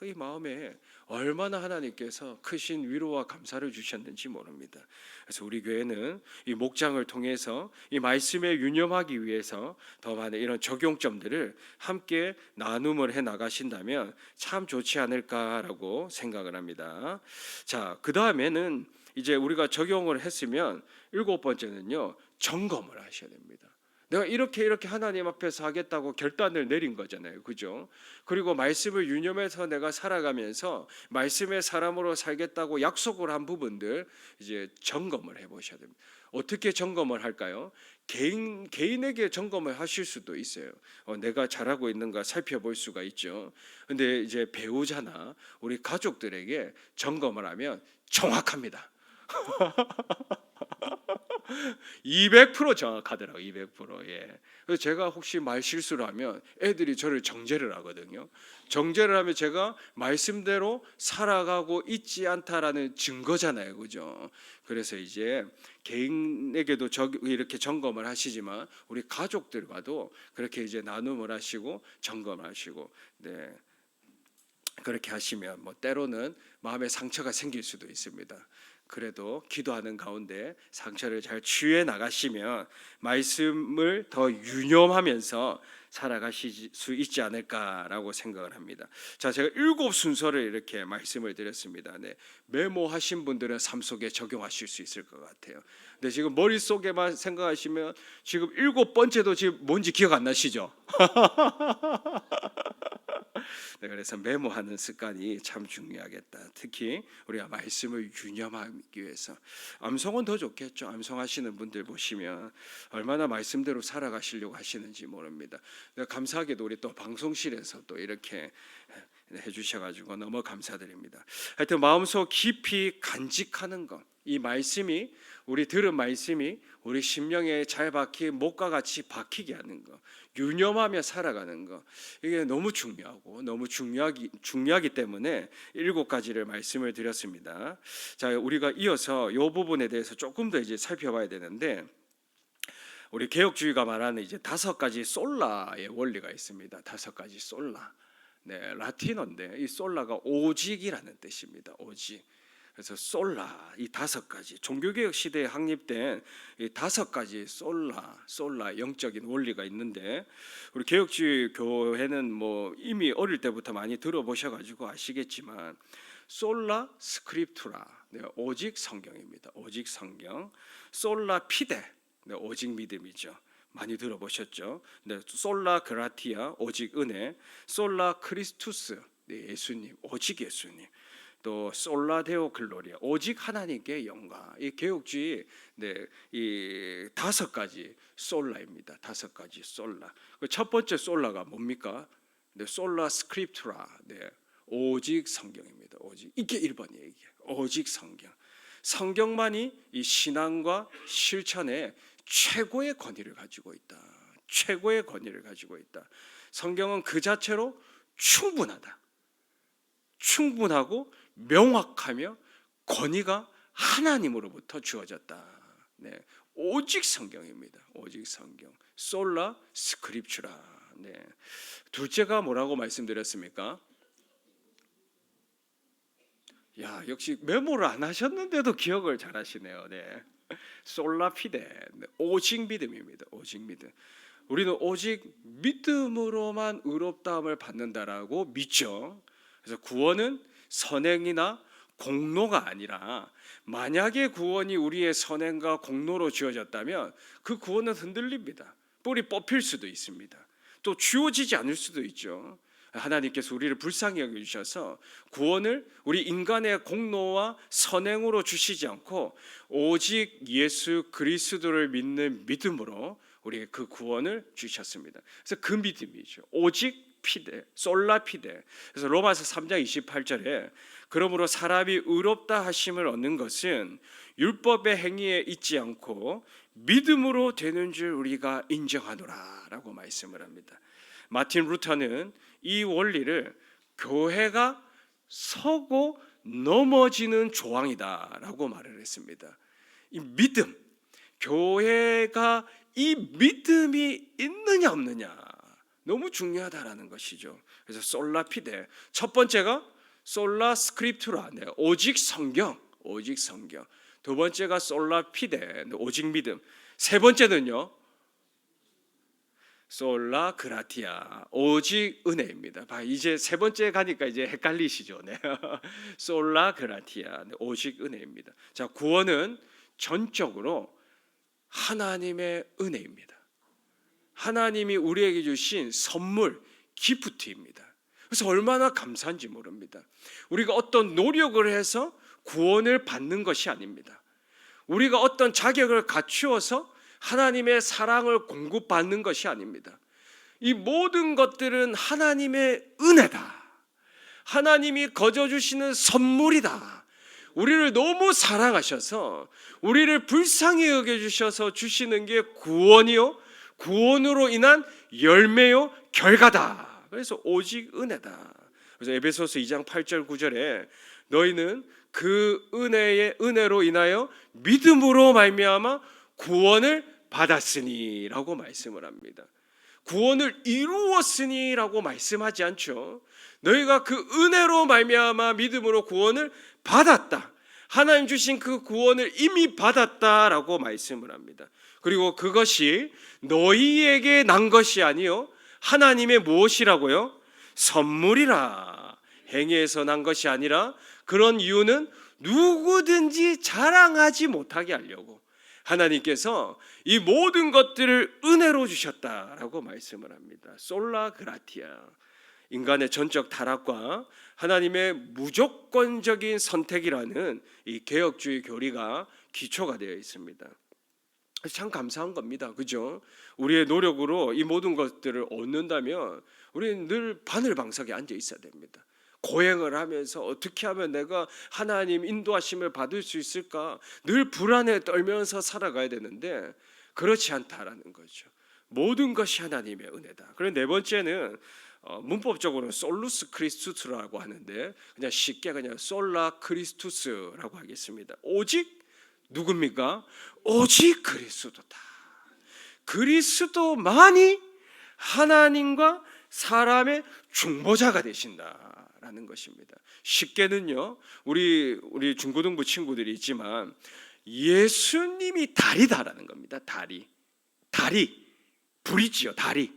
이 마음에 얼마나 하나님께서 크신 위로와 감사를 주셨는지 모릅니다. 그래서 우리 교회는 이 목장을 통해서 이 말씀에 유념하기 위해서 더 많은 이런 적용점들을 함께 나눔을 해 나가신다면 참 좋지 않을까라고 생각을 합니다. 자, 그 다음에는 이제 우리가 적용을 했으면 7번째는요, 점검을 하셔야 됩니다. 내가 이렇게 하나님 앞에서 하겠다고 결단을 내린 거잖아요, 그죠? 그리고 말씀을 유념해서 내가 살아가면서 말씀의 사람으로 살겠다고 약속을 한 부분들 이제 점검을 해보셔야 됩니다. 어떻게 점검을 할까요? 개인에게 점검을 하실 수도 있어요. 내가 잘하고 있는가 살펴볼 수가 있죠. 근데 이제 배우자나 우리 가족들에게 점검을 하면 정확합니다. 200% 정확하더라고요. 200%. 예. 그래서 제가 혹시 말 실수를 하면 애들이 저를 정죄를 하거든요. 정죄를 하면 제가 말씀대로 살아가고 있지 않다라는 증거잖아요, 그죠? 그래서 이제 개인에게도 이렇게 점검을 하시지만 우리 가족들과도 그렇게 이제 나눔을 하시고 점검을 하시고, 네. 그렇게 하시면 뭐 때로는 마음에 상처가 생길 수도 있습니다. 그래도 기도하는 가운데 상처를 잘 치유해 나가시면 말씀을 더 유념하면서 살아가실 수 있지 않을까라고 생각을 합니다. 자, 제가 7 순서를 이렇게 말씀을 드렸습니다. 네, 메모하신 분들은 삶 속에 적용하실 수 있을 것 같아요. 근데 지금 머릿속에만 생각하시면 지금 7번째도 지금 뭔지 기억 안 나시죠? 네, 그래서 메모하는 습관이 참 중요하겠다. 특히 우리가 말씀을 유념하기 위해서. 암송은 더 좋겠죠. 암송하시는 분들 보시면 얼마나 말씀대로 살아가시려고 하시는지 모릅니다. 감사하게도 우리 또 방송실에서 또 이렇게 해주셔가지고 너무 감사드립니다. 하여튼 마음속 깊이 간직하는 것, 이 말씀이, 우리 들은 말씀이 우리 심령에 잘 박히 목과 같이 박히게 하는 것, 유념하며 살아가는 것, 이게 너무 중요하고 너무 중요하기 때문에 7가지를 말씀을 드렸습니다. 자, 우리가 이어서 이 부분에 대해서 조금 더 이제 살펴봐야 되는데, 우리 개혁주의가 말하는 이제 5가지 솔라의 원리가 있습니다. 5가지 솔라. 네, 라틴어인데 이 솔라가 오직이라는 뜻입니다. 오직. 그래서 솔라, 이 5가지 종교개혁 시대에 확립된 이 5가지 솔라 영적인 원리가 있는데, 우리 개혁주의 교회는 뭐 이미 어릴 때부터 많이 들어보셔가지고 아시겠지만 솔라 스크립투라, 네, 오직 성경입니다. 오직 성경. 솔라 피데, 네, 오직 믿음이죠. 많이 들어보셨죠? 네, 솔라 그라티아, 오직 은혜. 솔라 크리스투스, 네, 예수님, 오직 예수님. 또 솔라 데오 글로리아, 오직 하나님께 영광. 이 개혁주의, 네, 이 5가지 솔라입니다. 5가지 솔라. 첫 번째 솔라가 뭡니까? 네, 솔라 스크립투라, 네, 오직 성경입니다. 오직, 이게 1번이에요. 이게 오직 성경. 성경만이 이 신앙과 실천에 최고의 권위를 가지고 있다. 최고의 권위를 가지고 있다. 성경은 그 자체로 충분하다. 충분하고 명확하며 권위가 하나님으로부터 주어졌다. 네, 오직 성경입니다. 오직 성경. 솔라 스크립추라. 네. 둘째가 뭐라고 말씀드렸습니까? 야, 역시 메모를 안 하셨는데도 기억을 잘 하시네요. 네. 솔라 피데. 네, 오직 믿음입니다. 오직 믿음. 우리는 오직 믿음으로만 의롭다함을 받는다라고 믿죠. 그래서 구원은 선행이나 공로가 아니라, 만약에 구원이 우리의 선행과 공로로 주어졌다면 그 구원은 흔들립니다. 뿌리 뽑힐 수도 있습니다. 또 주어지지 않을 수도 있죠. 하나님께서 우리를 불쌍히 여겨주셔서 구원을 우리 인간의 공로와 선행으로 주시지 않고 오직 예수 그리스도를 믿는 믿음으로 우리에게 그 구원을 주셨습니다. 그래서 그 믿음이죠. 오직 피데, 솔라 피데. 그래서 로마서 3장 28절에 그러므로 사람이 의롭다 하심을 얻는 것은 율법의 행위에 있지 않고 믿음으로 되는 줄 우리가 인정하노라라고 말씀을 합니다. 마틴 루터는 이 원리를 교회가 서고 넘어지는 조항이다라고 말을 했습니다. 이 믿음, 교회가 이 믿음이 있느냐 없느냐 너무 중요하다라는 것이죠. 그래서 솔라 피데, 첫 번째가 솔라 스크립투라, 네, 오직 성경, 오직 성경. 두 번째가 솔라 피데, 오직 믿음. 세 번째는요, 솔라 그라티아, 오직 은혜입니다. 이제 세 번째 가니까 이제 헷갈리시죠. 네. 솔라 그라티아, 오직 은혜입니다. 자, 구원은 전적으로 하나님의 은혜입니다. 하나님이 우리에게 주신 선물, 기프트입니다. 그래서 얼마나 감사한지 모릅니다. 우리가 어떤 노력을 해서 구원을 받는 것이 아닙니다. 우리가 어떤 자격을 갖추어서 하나님의 사랑을 공급받는 것이 아닙니다. 이 모든 것들은 하나님의 은혜다. 하나님이 거저주시는 선물이다. 우리를 너무 사랑하셔서 우리를 불쌍히 여겨주셔서 주시는 게 구원이요, 구원으로 인한 열매요, 결과다. 그래서 오직 은혜다. 그래서 에베소서 2장 8절 9절에 너희는 그 은혜로 인하여 믿음으로 말미암아 구원을 받았으니라고 말씀을 합니다. 구원을 이루었으니라고 말씀하지 않죠. 너희가 그 은혜로 말미암아 믿음으로 구원을 받았다. 하나님 주신 그 구원을 이미 받았다라고 말씀을 합니다. 그리고 그것이 너희에게 난 것이 아니요 하나님의 무엇이라고요? 선물이라. 행위에서 난 것이 아니라, 그런 이유는 누구든지 자랑하지 못하게 하려고 하나님께서 이 모든 것들을 은혜로 주셨다라고 말씀을 합니다. 솔라 그라티아. 인간의 전적 타락과 하나님의 무조건적인 선택이라는 이 개혁주의 교리가 기초가 되어 있습니다. 참 감사한 겁니다. 그죠? 우리의 노력으로 이 모든 것들을 얻는다면 우리는 늘 바늘방석에 앉아 있어야 됩니다. 고행을 하면서 어떻게 하면 내가 하나님 인도하심을 받을 수 있을까? 늘 불안에 떨면서 살아가야 되는데 그렇지 않다라는 거죠. 모든 것이 하나님의 은혜다. 그리고 네 번째는 문법적으로는 솔루스 크리스투스라고 하는데 그냥 쉽게 그냥 솔라 크리스투스라고 하겠습니다. 오직 누굽니까? 오직 그리스도다. 그리스도만이 하나님과 사람의 중보자가 되신다라는 것입니다. 쉽게는요, 우리 중고등부 친구들이 있지만 예수님이 다리다라는 겁니다. 다리, 브릿지요, 다리.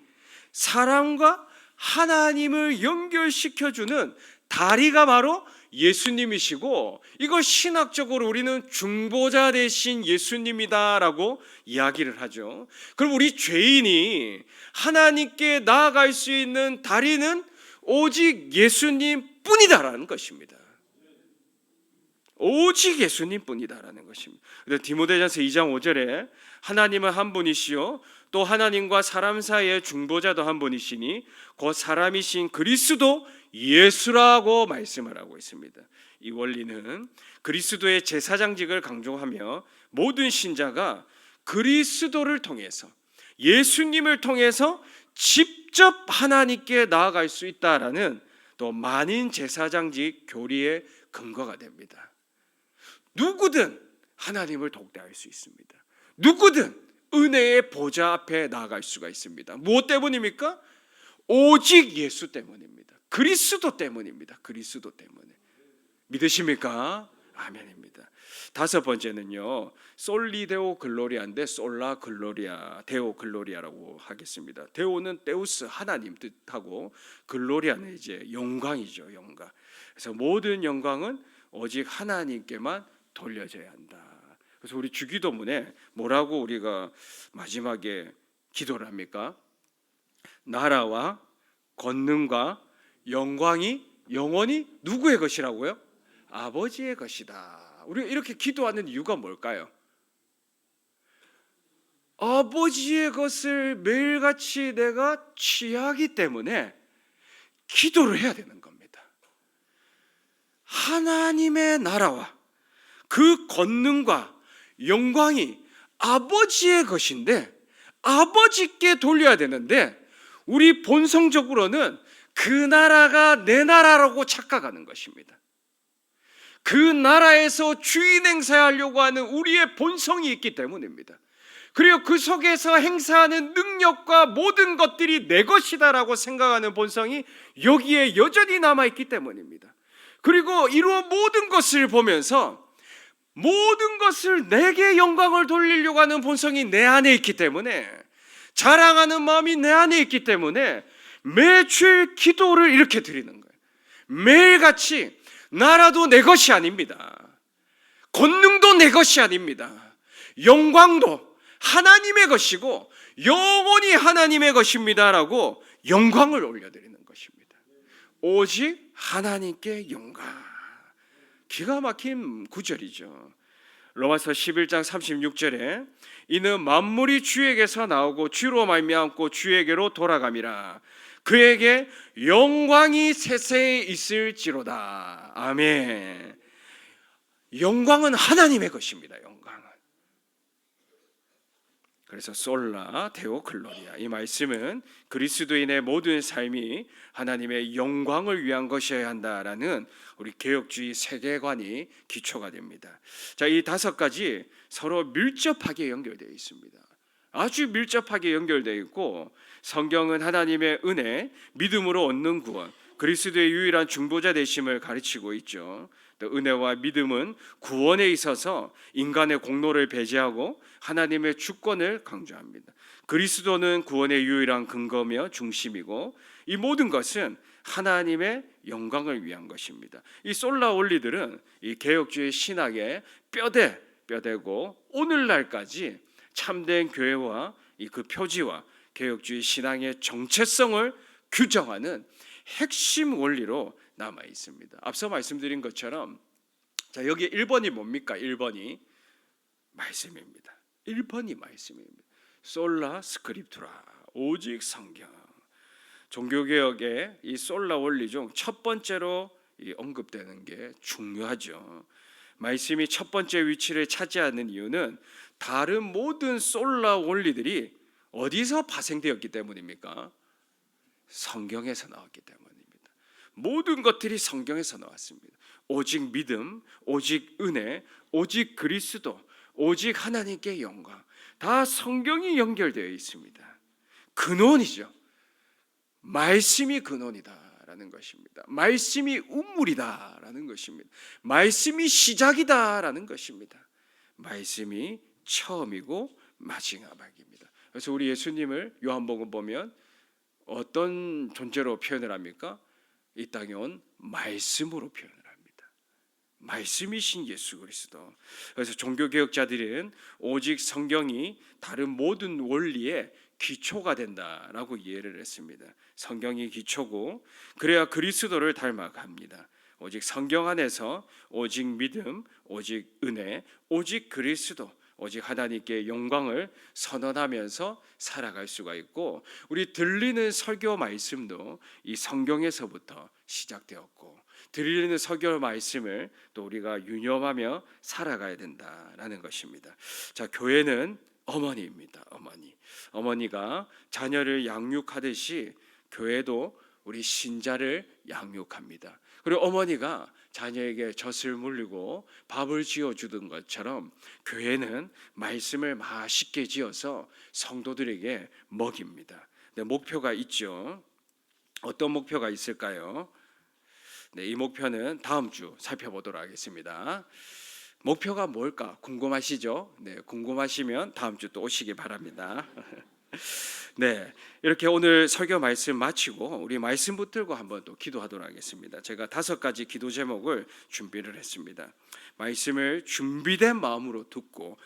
사람과 하나님을 연결시켜주는 다리가 바로 예수님이시고, 이걸 신학적으로 우리는 중보자 되신 예수님이다라고 이야기를 하죠. 그럼 우리 죄인이 하나님께 나아갈 수 있는 다리는 오직 예수님 뿐이다라는 것입니다. 오직 예수님 뿐이다라는 것입니다. 디모데전서 2장 5절에 하나님은 한 분이시요 또 하나님과 사람 사이의 중보자도 한 분이시니 곧 사람이신 그리스도 예수라고 말씀을 하고 있습니다. 이 원리는 그리스도의 제사장직을 강조하며 모든 신자가 그리스도를 통해서, 예수님을 통해서 직접 하나님께 나아갈 수 있다라는 또 만인 제사장직 교리의 근거가 됩니다. 누구든 하나님을 독대할 수 있습니다. 누구든 은혜의 보좌 앞에 나아갈 수가 있습니다. 무엇 때문입니까? 오직 예수 때문입니다. 그리스도 때문입니다. 그리스도 때문에. 믿으십니까? 아멘입니다. 다섯 번째는요, 솔리데오 글로리아인데 솔라 글로리아, 데오 글로리아라고 하겠습니다. 데오는 데우스 하나님 뜻하고 글로리아는 이제 영광이죠, 영광. 그래서 모든 영광은 오직 하나님께만 돌려져야 한다. 그래서 우리 주기도문에 뭐라고 우리가 마지막에 기도를 합니까? 나라와 권능과 영광이 영원히 누구의 것이라고요? 아버지의 것이다. 우리가 이렇게 기도하는 이유가 뭘까요? 아버지의 것을 매일같이 내가 취하기 때문에 기도를 해야 되는 겁니다. 하나님의 나라와 그 권능과 영광이 아버지의 것인데 아버지께 돌려야 되는데 우리 본성적으로는 그 나라가 내 나라라고 착각하는 것입니다. 그 나라에서 주인 행사하려고 하는 우리의 본성이 있기 때문입니다. 그리고 그 속에서 행사하는 능력과 모든 것들이 내 것이다라고 생각하는 본성이 여기에 여전히 남아있기 때문입니다. 그리고 이런 모든 것을 보면서 모든 것을 내게 영광을 돌리려고 하는 본성이 내 안에 있기 때문에, 자랑하는 마음이 내 안에 있기 때문에 매주일 기도를 이렇게 드리는 거예요. 매일같이 나라도 내 것이 아닙니다. 권능도 내 것이 아닙니다. 영광도 하나님의 것이고 영원히 하나님의 것입니다라고 영광을 올려드리는 것입니다. 오직 하나님께 영광. 기가 막힌 구절이죠. 로마서 11장 36절에 이는 만물이 주에게서 나오고 주로 말미암고 주에게로 돌아감이라. 그에게 영광이 세세에 있을지로다. 아멘. 영광은 하나님의 것입니다. 영광은. 그래서 솔라 데오 글로리아, 이 말씀은 그리스도인의 모든 삶이 하나님의 영광을 위한 것이어야 한다라는 우리 개혁주의 세계관이 기초가 됩니다. 자, 이 다섯 가지 서로 밀접하게 연결되어 있습니다. 아주 밀접하게 연결되어 있고, 성경은 하나님의 은혜, 믿음으로 얻는 구원, 그리스도의 유일한 중보자 되심을 가르치고 있죠. 또 은혜와 믿음은 구원에 있어서 인간의 공로를 배제하고 하나님의 주권을 강조합니다. 그리스도는 구원의 유일한 근거며 중심이고, 이 모든 것은 하나님의 영광을 위한 것입니다. 이 솔라 올리들은 이 개혁주의 신학의 뼈대고 오늘날까지 참된 교회와 그 표지와 개혁주의 신앙의 정체성을 규정하는 핵심 원리로 남아 있습니다. 앞서 말씀드린 것처럼, 자, 여기 1번이 뭡니까? 1번이 말씀입니다. 1번이 말씀입니다. 솔라 스크립투라, 오직 성경. 종교개혁의 이 솔라 원리 중 첫 번째로 언급되는 게 중요하죠. 말씀이 첫 번째 위치를 차지하는 이유는 다른 모든 솔라 원리들이 어디서 파생되었기 때문입니까? 성경에서 나왔기 때문입니다. 모든 것들이 성경에서 나왔습니다. 오직 믿음, 오직 은혜, 오직 그리스도, 오직 하나님께 영광, 다 성경이 연결되어 있습니다. 근원이죠. 말씀이 근원이다라는 것입니다. 말씀이 운물이다라는 것입니다. 말씀이 시작이다라는 것입니다. 말씀이 처음이고 마지막입니다. 그래서 우리 예수님을 요한복음 보면 어떤 존재로 표현을 합니까? 이 땅에 온 말씀으로 표현을 합니다. 말씀이신 예수 그리스도. 그래서 종교개혁자들은 오직 성경이 다른 모든 원리의 기초가 된다라고 이해를 했습니다. 성경이 기초고 그래야 그리스도를 닮아갑니다. 오직 성경 안에서 오직 믿음, 오직 은혜, 오직 그리스도, 오직 하나님께 영광을 선언하면서 살아갈 수가 있고, 우리 들리는 설교 말씀도 이 성경에서부터 시작되었고, 들리는 설교 말씀을 또 우리가 유념하며 살아가야 된다라는 것입니다. 자, 교회는 어머니입니다. 어머니가 자녀를 양육하듯이 교회도 우리 신자를 양육합니다. 그리고 어머니가 자녀에게 젖을 물리고 밥을 지어주던 것처럼 교회는 말씀을 맛있게 지어서 성도들에게 먹입니다. 네, 목표가 있죠. 어떤 목표가 있을까요? 네, 이 목표는 다음 주 살펴보도록 하겠습니다. 목표가 뭘까 궁금하시죠? 네, 궁금하시면 다음 주 또 오시기 바랍니다. 네, 이렇게 오늘 설교 말씀 마치고 우리 말씀 붙들고 한번 또 기도하도록 하겠습니다. 제가 5가지 기도 제목을 준비를 했습니다. 말씀을 준비된 마음으로 듣고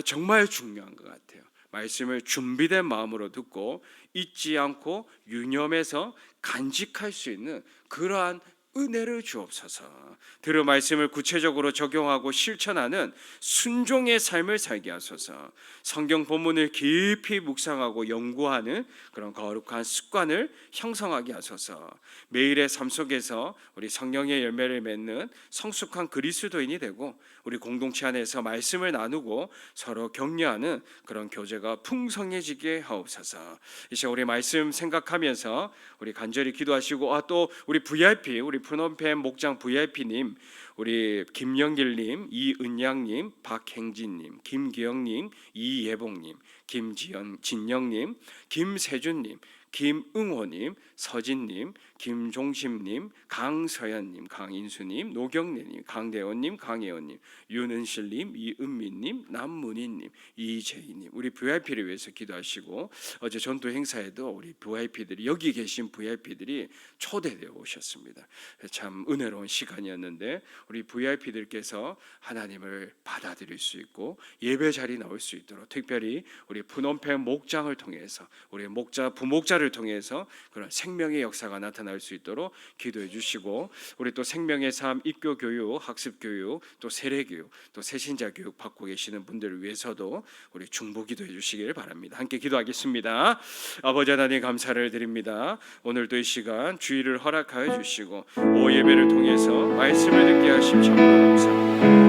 정말 중요한 것 같아요. 말씀을 준비된 마음으로 듣고 잊지 않고 유념해서 간직할 수 있는 그러한 은혜를 주옵소서. 들은 말씀을 구체적으로 적용하고 실천하는 순종의 삶을 살게 하소서. 성경 본문을 깊이 묵상하고 연구하는 그런 거룩한 습관을 형성하게 하소서. 매일의 삶 속에서 우리 성령의 열매를 맺는 성숙한 그리스도인이 되고 우리 공동체 안에서 말씀을 나누고 서로 격려하는 그런 교제가 풍성해지게 하옵소서. 이 시간 우리 말씀 생각하면서 우리 간절히 기도하시고 또 우리 VIP 우리 푸놈펜 목장 VIP님 우리 김영길님, 이은양님, 박행진님, 김기영님, 이예봉님, 김진영님, 김세준님, 김응호님, 서진님, 김종심님, 강서연님, 강인수님, 노경래님, 강대원님, 강혜원님, 윤은실님, 이은미님, 남문희님, 이재희님 우리 VIP를 위해서 기도하시고 어제 전도 행사에도 우리 VIP들이 여기 계신 VIP들이 초대되어 오셨습니다. 참 은혜로운 시간이었는데 우리 VIP들께서 하나님을 받아들일 수 있고 예배 자리 나올 수 있도록 특별히 우리 푸놈펜 목장을 통해서 우리 목자 부목자를 통해서 그런 생명의 역사가 나타날 수 있도록 기도해 주시고 우리 또 생명의 삶 입교 교육, 학습 교육, 또 세례 교육, 또 새신자 교육 받고 계시는 분들을 위해서도 우리 중보 기도해 주시길 바랍니다. 함께 기도하겠습니다. 아버지 하나님 감사를 드립니다. 오늘도 이 시간 주의를 허락하여 주시고 예배를 통해서 말씀을 듣게 하심 참으로 감사합니다.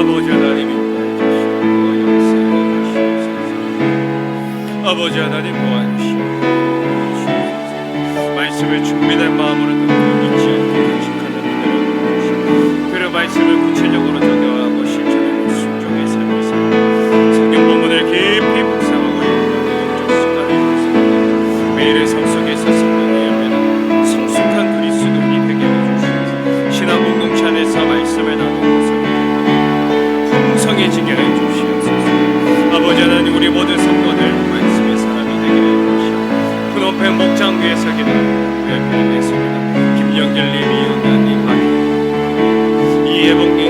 아버지 하나님 아버지 하나님 도와주시옵소서. 말씀을 준비된 마음으로 듣고 잊지 않고 간직하는 은혜를 주시옵소서. 그 말씀을 구체적으로 적용하고 실천하는 순종의 삶을 살고 성경 본문을 깊이 묵상하고 연구하는 영적 습관을 형성하고 매일의 삶 속에서 성령의 열매는 성숙한 그리스도인이 되게 해주시옵소서. 신앙 공동체 안에서 말씀을 나누고 풍성해지게 해 주시옵소서. 아버지 하나님 우리 모든 성도들 말씀의 사람이 되게 해 주시옵소서. 푸놈펜 목장 위에 서기는 VIP를 냈습니다. 김영길님, 이은가님, 박희님, 이예봉님,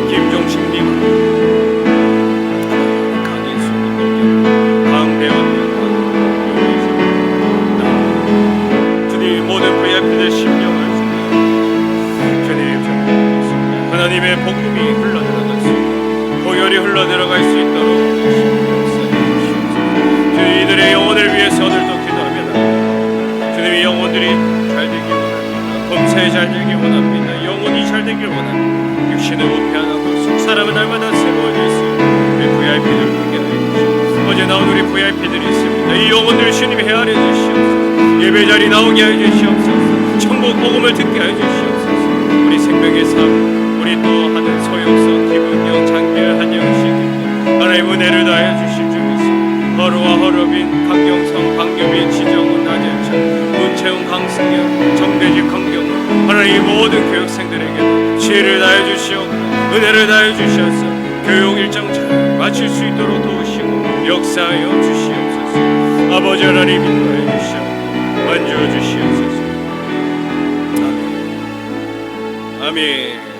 김종식님, 강인수님, 강대원님, 주님 모든 VIP들 심령을 주님 하나님의 복음이 흘러들어갈 수 있도록 보혈이 흘러들어갈 수 있도록 주님 이들의 영혼을 위해서 오늘도 기도합니다. 주님 이 영혼들이 잘 되길 원합니다. 범사에 잘 되길 원합니다. 영혼이 잘 되길 원합니다. 육신은 우패하고 사람은 날마다 새로워질 수 있는 우리 VIP들을 되게 하여 주시옵소서. 어제 나온 우리 VIP들이 있습니다. 이 영혼들을 주님이 헤아려 주시옵소서. 예배자리 나오게 하여 주시옵소서. 천국 복음을 듣게 하여 주시옵소서. 우리 생명의 삶 우리 또 하는 소용성, 기분영, 장별, 한영식 하나님 은혜를 다해 주실 줄 믿습니다. 허루와 허럽인, 강경성, 강유빈, 지정훈, 나재천, 문채훈, 강승현, 정대집, 강경훈 하나님 모든 교육생들에게 지혜를 다해 주시옵고 은혜를 다해 주셔서 교육 일정 잘 마칠 수 있도록 도우시고 역사하여 주시옵소서. 아버지 하나님 인도해 주시옵고 만져 주시옵소서. 아멘. 아멘.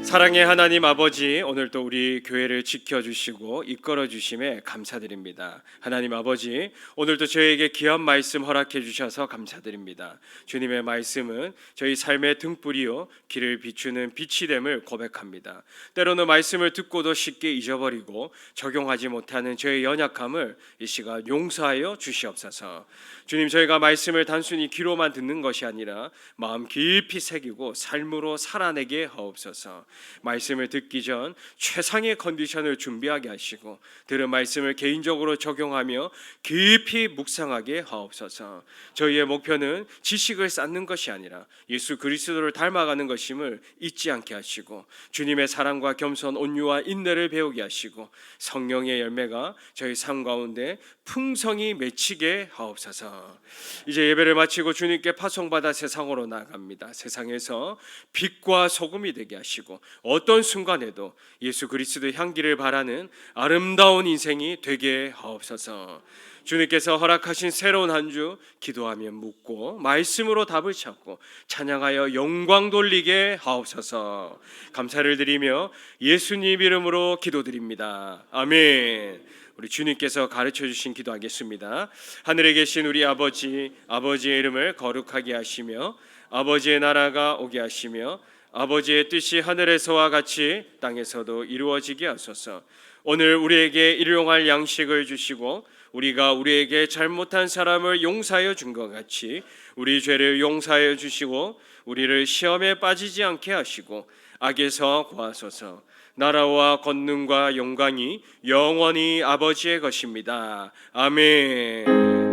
사랑의 하나님 아버지 오늘도 우리 교회를 지켜주시고 이끌어주심에 감사드립니다. 하나님 아버지 오늘도 저희에게 귀한 말씀 허락해 주셔서 감사드립니다. 주님의 말씀은 저희 삶의 등불이요 길을 비추는 빛이 됨을 고백합니다. 때로는 말씀을 듣고도 쉽게 잊어버리고 적용하지 못하는 저의 연약함을 이 시간 용서하여 주시옵소서. 주님 저희가 말씀을 단순히 귀로만 듣는 것이 아니라 마음 깊이 새기고 삶으로 살아내게 하옵소서. 말씀을 듣기 전 최상의 컨디션을 준비하게 하시고 들은 말씀을 개인적으로 적용하며 깊이 묵상하게 하옵소서. 저희의 목표는 지식을 쌓는 것이 아니라 예수 그리스도를 닮아가는 것임을 잊지 않게 하시고 주님의 사랑과 겸손, 온유와 인내를 배우게 하시고 성령의 열매가 저희 삶 가운데 풍성히 맺히게 하옵소서. 이제 예배를 마치고 주님께 파송받아 세상으로 나아갑니다. 세상에서 빛과 소금이 되게 하시고 어떤 순간에도 예수 그리스도의 향기를 바라는 아름다운 인생이 되게 하옵소서. 주님께서 허락하신 새로운 한 주 기도하며 묻고 말씀으로 답을 찾고 찬양하여 영광 돌리게 하옵소서. 감사를 드리며 예수님 이름으로 기도드립니다. 아멘. 우리 주님께서 가르쳐 주신 기도하겠습니다. 하늘에 계신 우리 아버지, 아버지의 이름을 거룩하게 하시며 아버지의 나라가 오게 하시며 아버지의 뜻이 하늘에서와 같이 땅에서도 이루어지게 하소서. 오늘 우리에게 일용할 양식을 주시고 우리가 우리에게 잘못한 사람을 용서하여 준 것 같이 우리 죄를 용서하여 주시고 우리를 시험에 빠지지 않게 하시고 악에서 구하소서. 나라와 권능과 영광이 영원히 아버지의 것입니다. 아멘.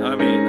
아멘.